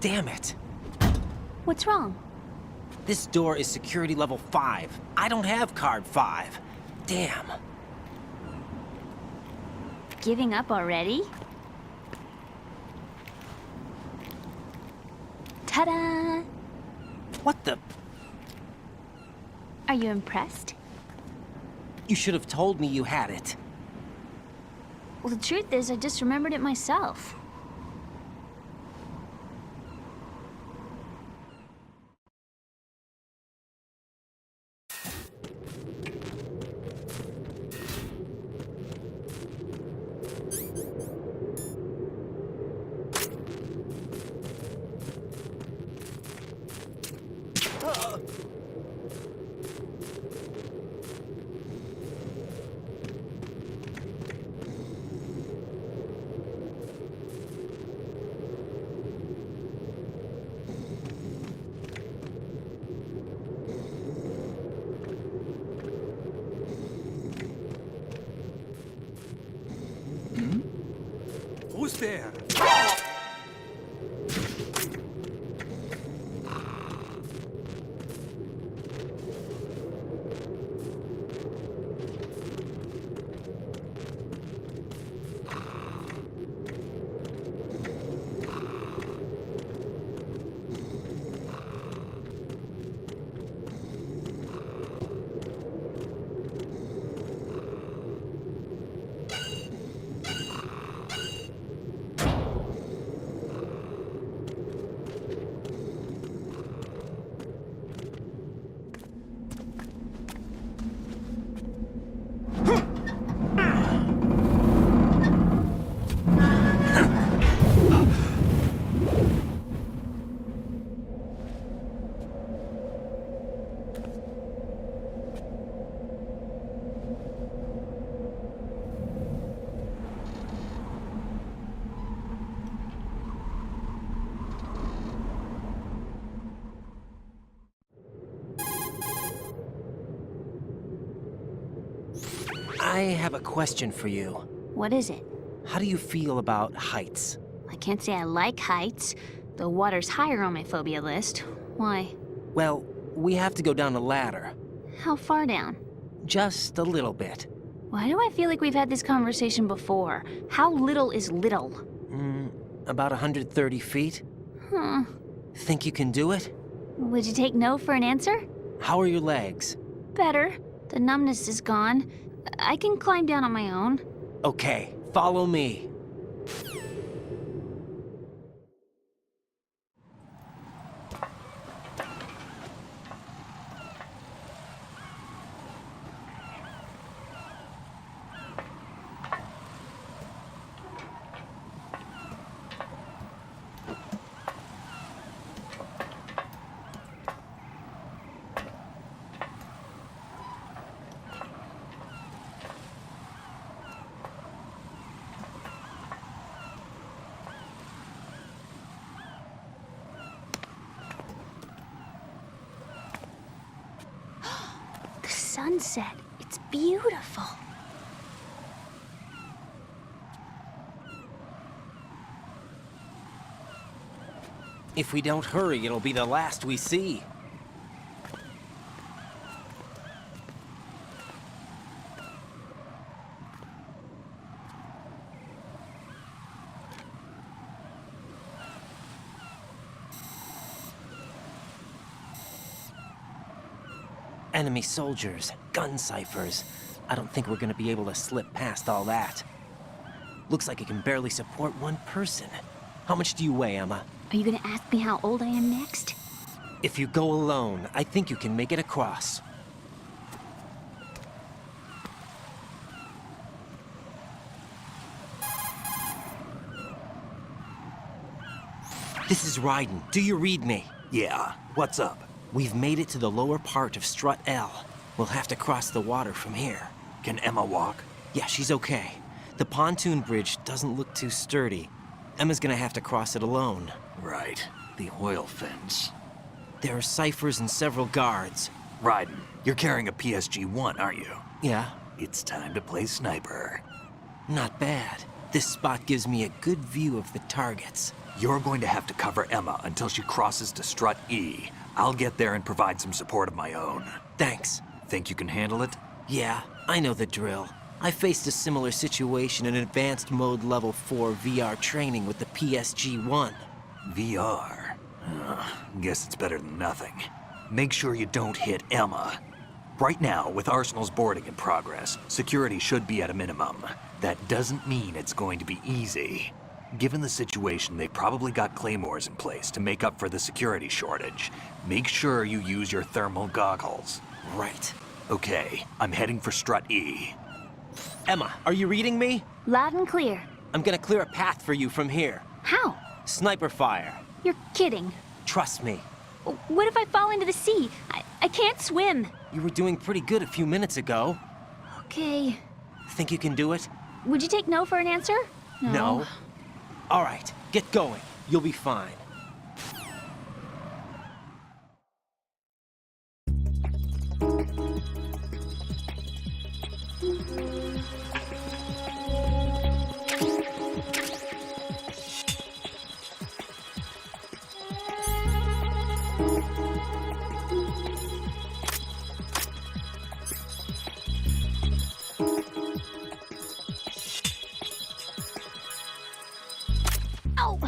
Damn it. What's wrong? This door is security level 5. I don't have card 5. Damn. Giving up already? Ta-da! What the? Are you impressed? You should have told me you had it. Well, the truth is, I just remembered it myself. Who's there? I have a question for you. What is it? How do you feel about heights? I can't say I like heights, though water's higher on my phobia list. Why? Well, we have to go down a ladder. How far down? Just a little bit. Why do I feel like we've had this conversation before? How little is little? About 130 feet. Huh. Think you can do it? Would you take no for an answer? How are your legs? Better. The numbness is gone. I can climb down on my own. Okay, follow me. Sunset. It's beautiful. If we don't hurry, it'll be the last we see. Enemy soldiers, gun ciphers. I don't think we're gonna be able to slip past all that. Looks like it can barely support one person. How much do you weigh, Emma? Are you gonna ask me how old I am next? If you go alone, I think you can make it across. This is Raiden. Do you read me? Yeah, what's up? We've made it to the lower part of Strut L. We'll have to cross the water from here. Can Emma walk? Yeah, she's okay. The pontoon bridge doesn't look too sturdy. Emma's gonna have to cross it alone. Right, the oil fence. There are ciphers and several guards. Raiden, you're carrying a PSG-1, aren't you? Yeah, It's time to play sniper. not bad. This spot gives me a good view of the targets. You're going to have to cover Emma until she crosses to Strut E. I'll get there and provide some support of my own. Thanks. Think you can handle it? Yeah, I know the drill. I faced a similar situation in Advanced Mode Level 4 VR training with the PSG-1. VR? Guess it's better than nothing. Make sure you don't hit Emma. Right now, with Arsenal's boarding in progress, security should be at a minimum. That doesn't mean it's going to be easy. Given the situation, they probably got claymores in place to make up for the security shortage. Make sure you use your thermal goggles. Right. Okay, I'm heading for Strut E. Emma, are you reading me? Loud and clear. I'm gonna clear a path for you from here. How? Sniper fire. You're kidding. Trust me. What if I fall into the sea? I can't swim. You were doing pretty good a few minutes ago. Okay. Think you can do it? Would you take no for an answer? No. All right, get going. You'll be fine. Ow!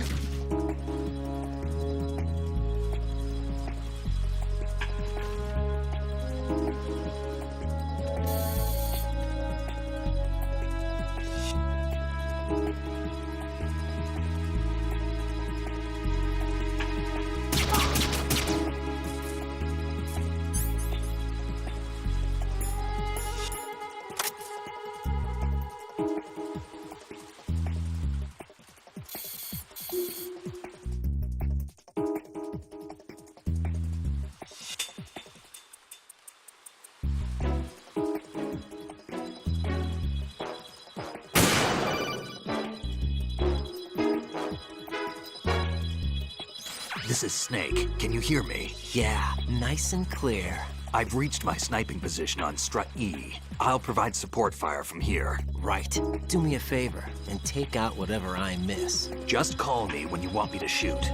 This is Snake. Can you hear me? Yeah, nice and clear. I've reached my sniping position on Strut E. I'll provide support fire from here. Right. Do me a favor and take out whatever I miss. Just call me when you want me to shoot.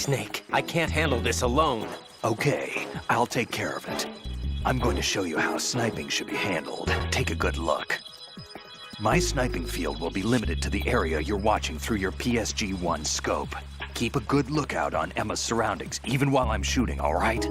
Snake. I can't handle this alone. Okay, I'll take care of it. I'm going to show you how sniping should be handled. Take a good look. My sniping field will be limited to the area you're watching through your PSG-1 scope. Keep a good lookout on Emma's surroundings, even while I'm shooting, all right?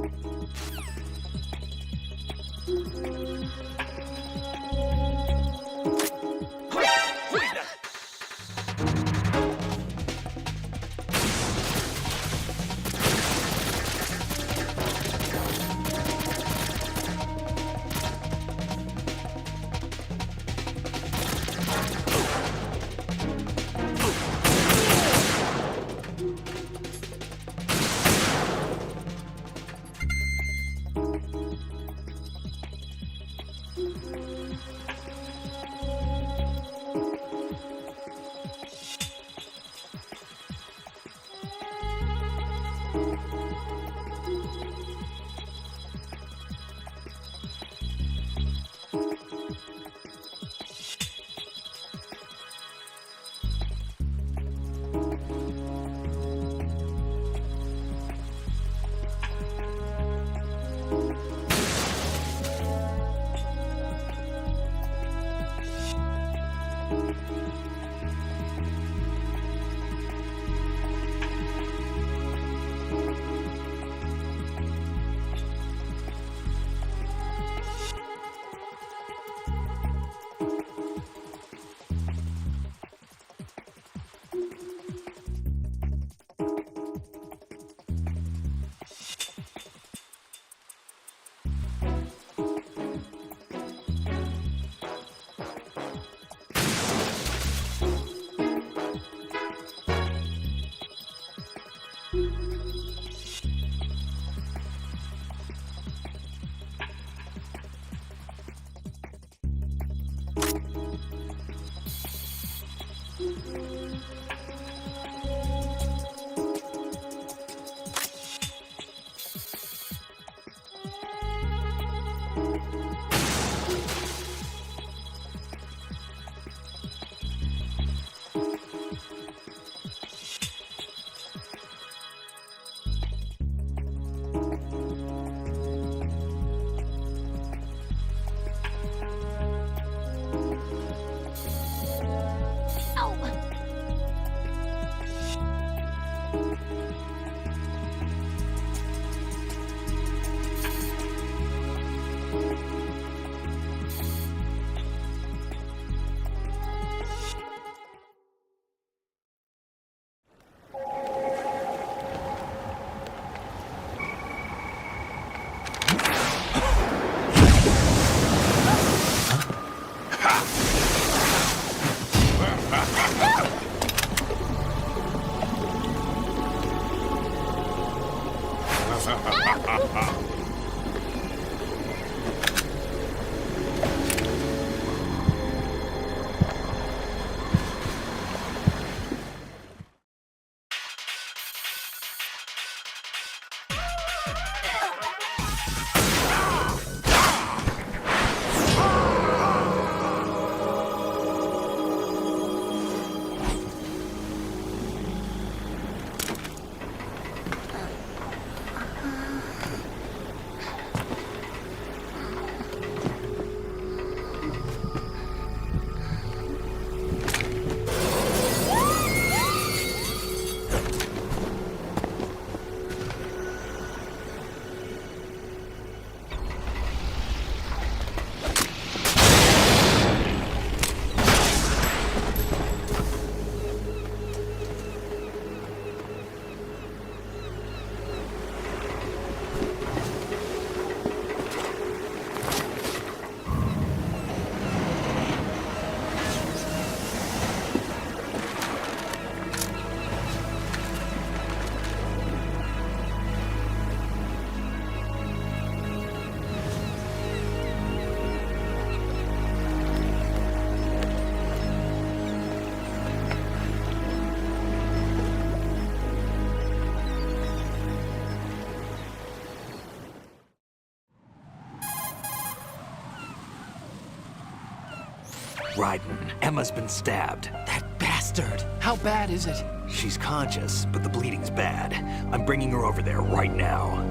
Raiden, Emma's been stabbed. That bastard! How bad is it? She's conscious, but the bleeding's bad. I'm bringing her over there right now.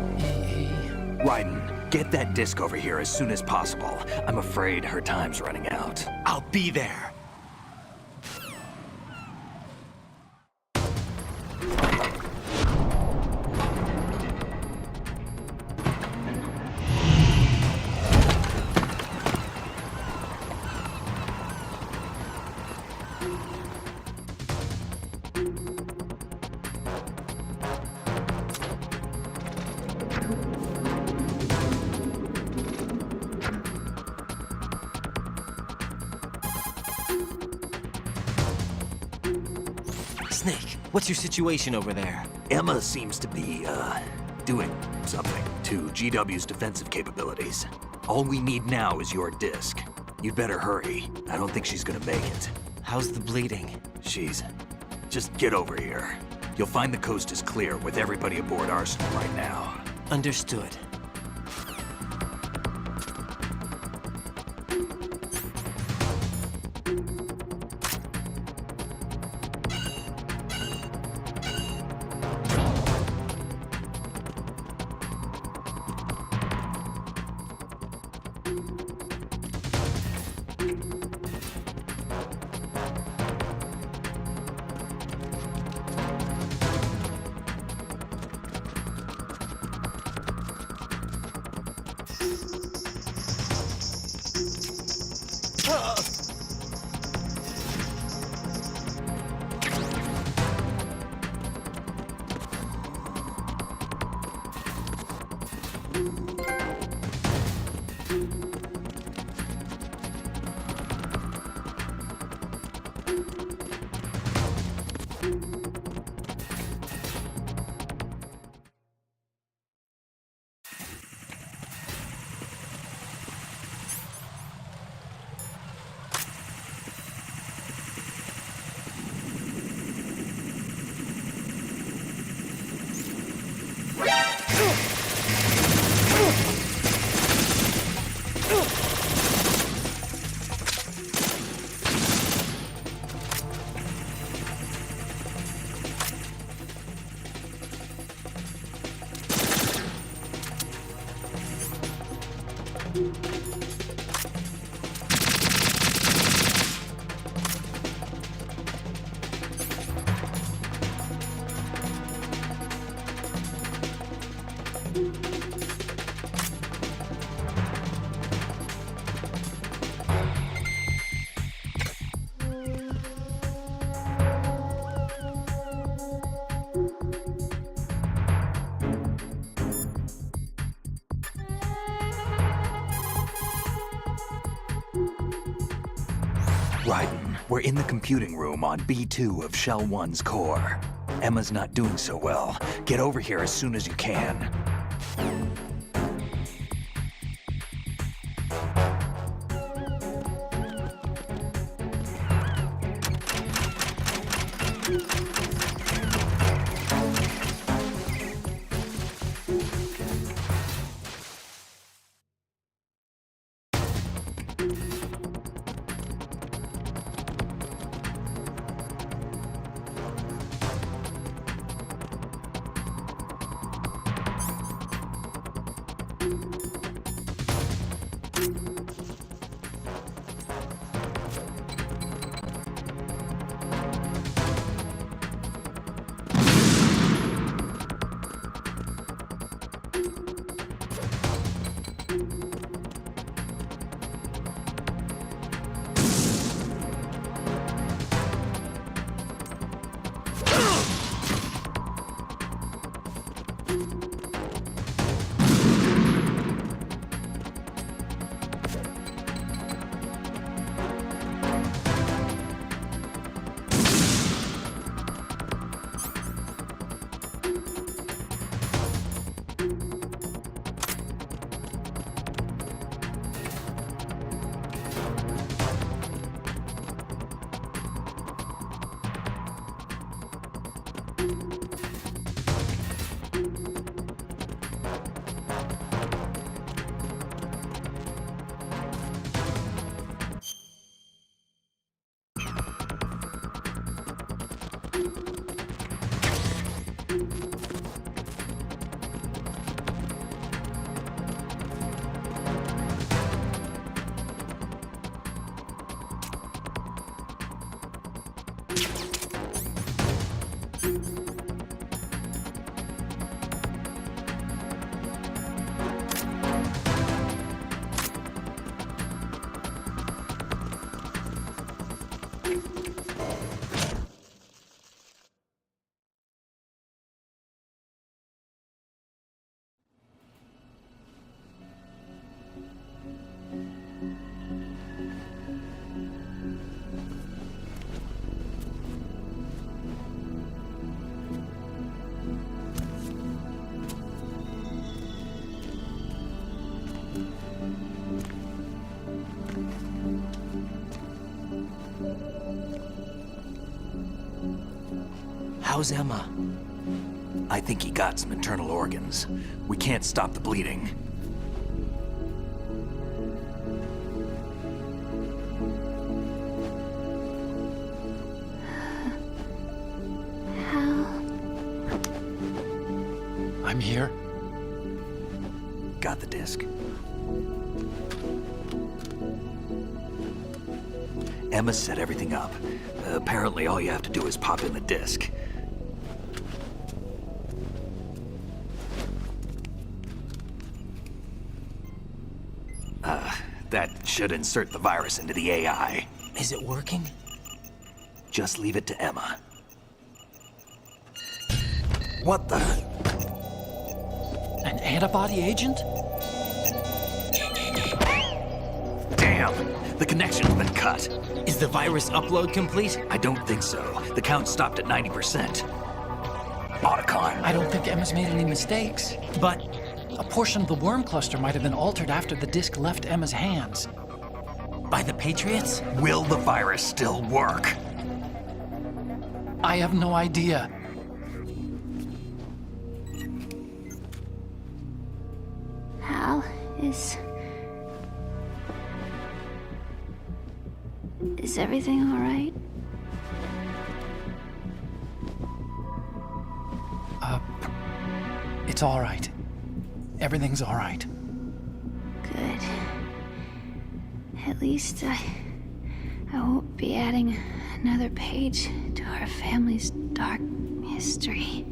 Raiden, get that disc over here as soon as possible. I'm afraid her time's running out. I'll be there. Snake, what's your situation over there? Emma seems to be, doing something to GW's defensive capabilities. All we need now is your disc. You'd better hurry. I don't think she's gonna make it. How's the bleeding? Just get over here. You'll find the coast is clear with everybody aboard Arsenal right now. Understood. Raiden, we're in the computing room on B2 of Shell 1's core. Emma's not doing so well. Get over here as soon as you can. How's Emma? I think he got some internal organs. We can't stop the bleeding. I'm here. Got the disc. Emma set everything up. Apparently all you have to do is pop in the disc. That should insert the virus into the AI. Is it working? Just leave it to Emma. What the? An antibody agent? Damn! The connection's been cut. Is the virus upload complete? I don't think so. The count stopped at 90%. Otacon. I don't think Emma's made any mistakes. But A portion of the worm cluster might have been altered after the disc left Emma's hands. by the Patriots? Will the virus still work? I have no idea. Hal, is everything all right? It's all right. Everything's all right. Good. At least I won't be adding another page to our family's dark history.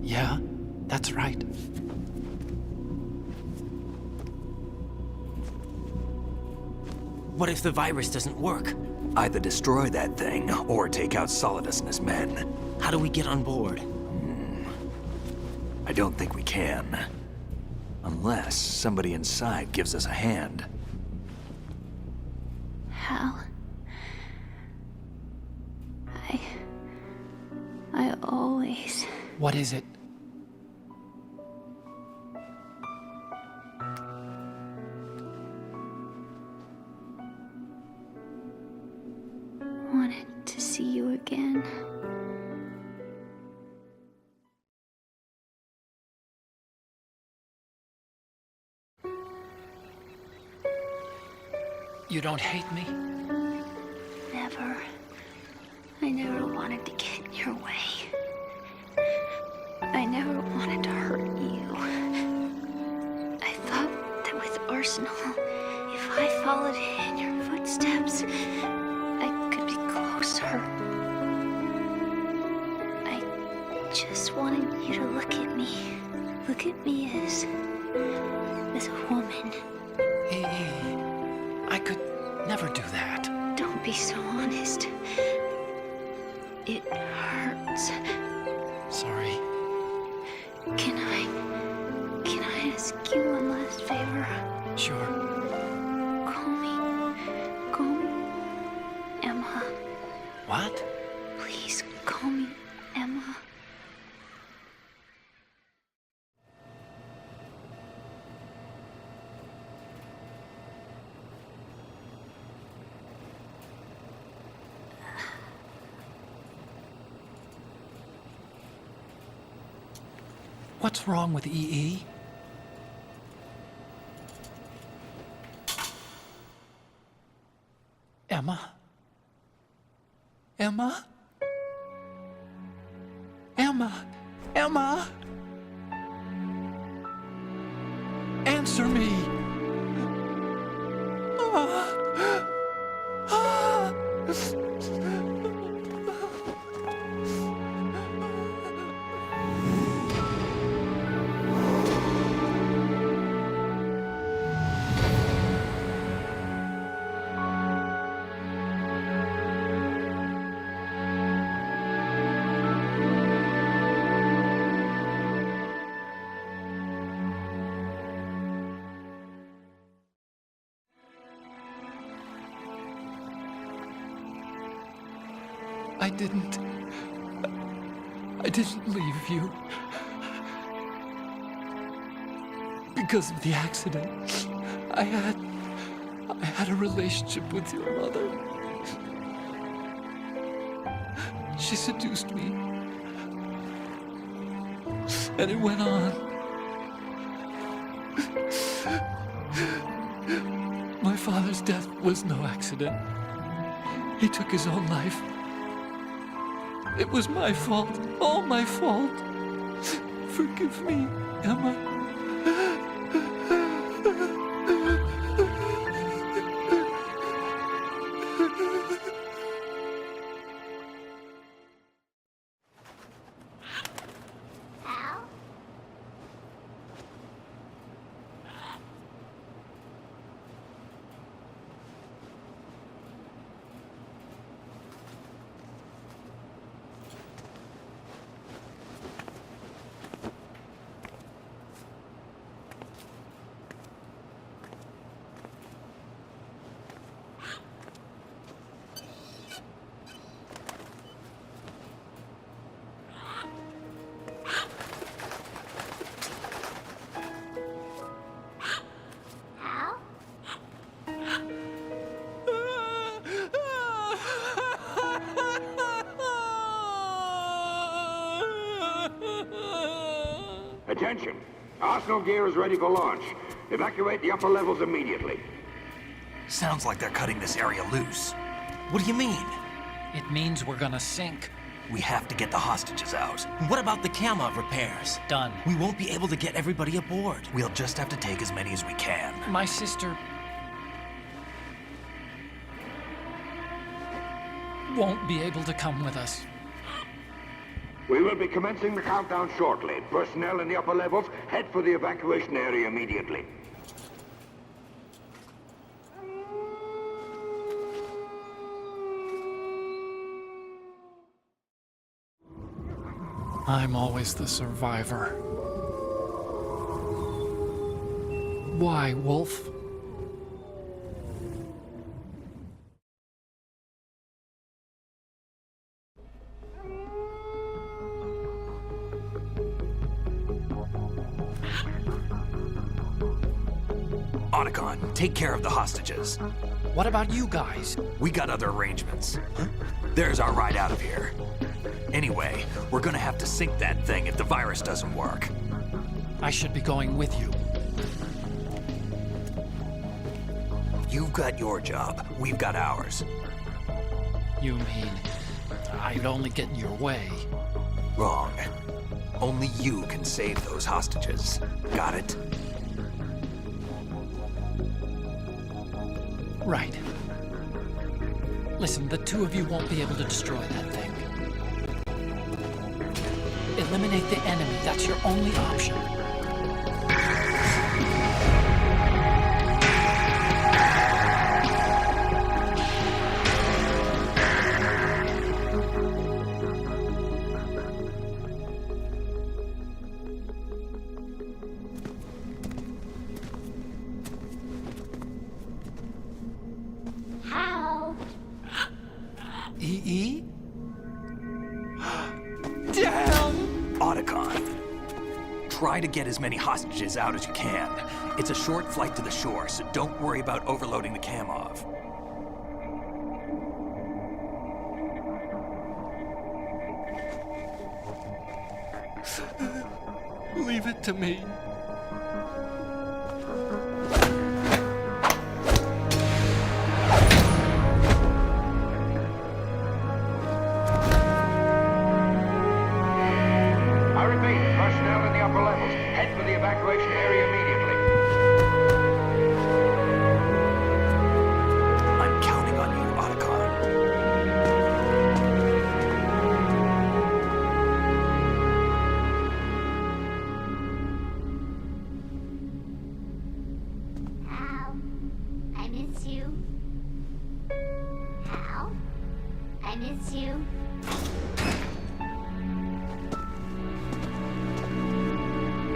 Yeah, that's right. What if the virus doesn't work? Either destroy that thing, or take out Solidus and his men. How do we get on board? I don't think we can. Unless somebody inside gives us a hand. Hal, I always... What is it? wanted to see you again. You don't hate me? Never. I never wanted to get in your way. I never wanted to hurt you. I thought that with Arsenal, if I followed in your footsteps, I could be closer. I just wanted you to look at me. Look at me as a woman. I could never do that. Don't be so honest. It hurts. Sorry. Can I ask you one last favor? Sure. Call me Emma. What? Please call me Emma. What's wrong with EE? Emma? Emma? Emma? Emma? Answer me! I didn't leave you. Because of the accident, I had a relationship with your mother. She seduced me And it went on. My father's death was no accident. He took his own life. It was my fault, all my fault. Forgive me, Emma. Attention! Arsenal gear is ready for launch. Evacuate the upper levels immediately. Sounds like they're cutting this area loose. What do you mean? It means we're gonna sink. We have to get the hostages out. What about the camo repairs? Done. We won't be able to get everybody aboard. We'll just have to take as many as we can. My sister won't be able to come with us. We will be commencing the countdown shortly. Personnel in the upper levels, head for the evacuation area immediately. I'm always the survivor. Why, Wolf? Otacon, take care of the hostages. What about you guys? We got other arrangements. There's our ride out of here. Anyway, we're gonna have to sink that thing if the virus doesn't work. I should be going with you. You've got your job, we've got ours. You mean I'd only get in your way? Wrong. Only you can save those hostages. Got it? Right. Listen, the two of you won't be able to destroy that thing. Eliminate the enemy. That's your only option. E.E.? Damn! Otacon. Try to get as many hostages out as you can. It's a short flight to the shore, so don't worry about overloading the Kamov. Leave it to me. I repeat, personnel in the upper levels, head for the evacuation area immediately. I'm counting on you, Otacon. Hal, I miss you. Hal, I miss you.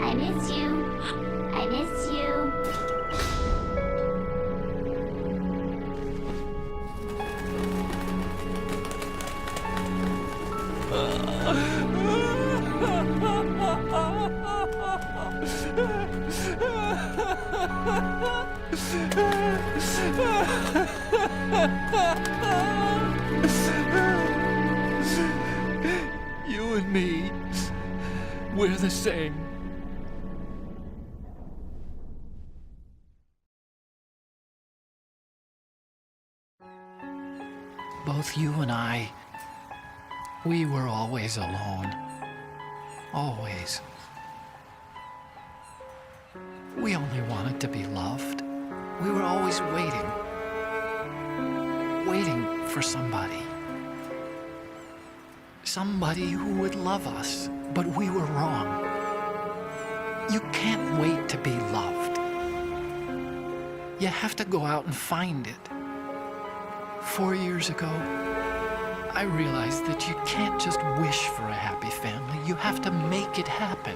I miss you. I miss you. You and me, We're the same. Both you and I, we were always alone. Always. We only wanted to be loved. We were always waiting. Waiting for somebody. Somebody who would love us, but we were wrong. You can't wait to be loved. You have to go out and find it. 4 years ago, I realized that you can't just wish for a happy family. You have to make it happen.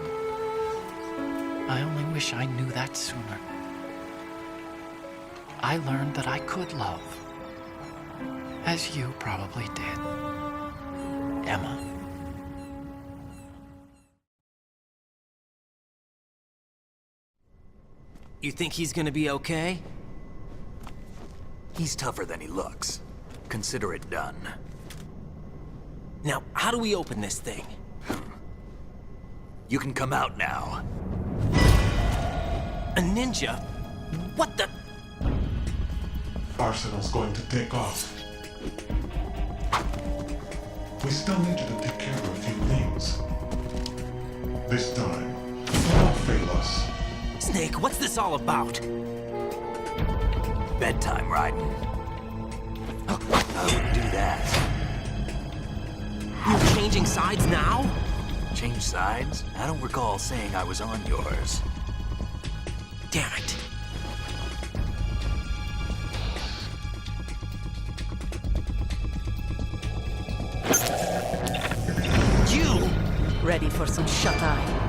I only wish I knew that sooner. I learned that I could love, as you probably did, Emma. You think he's gonna be okay? He's tougher than he looks. Consider it done. Now, how do we open this thing? You can come out now. A ninja? What the? Arsenal's going to take off. We still need you to take care of a few things. This time, do not fail us. Snake, what's this all about? Bedtime, Raiden. I wouldn't do that. You're changing sides now? Change sides? I don't recall saying I was on yours. Damn it. You! Ready for some shut-eye?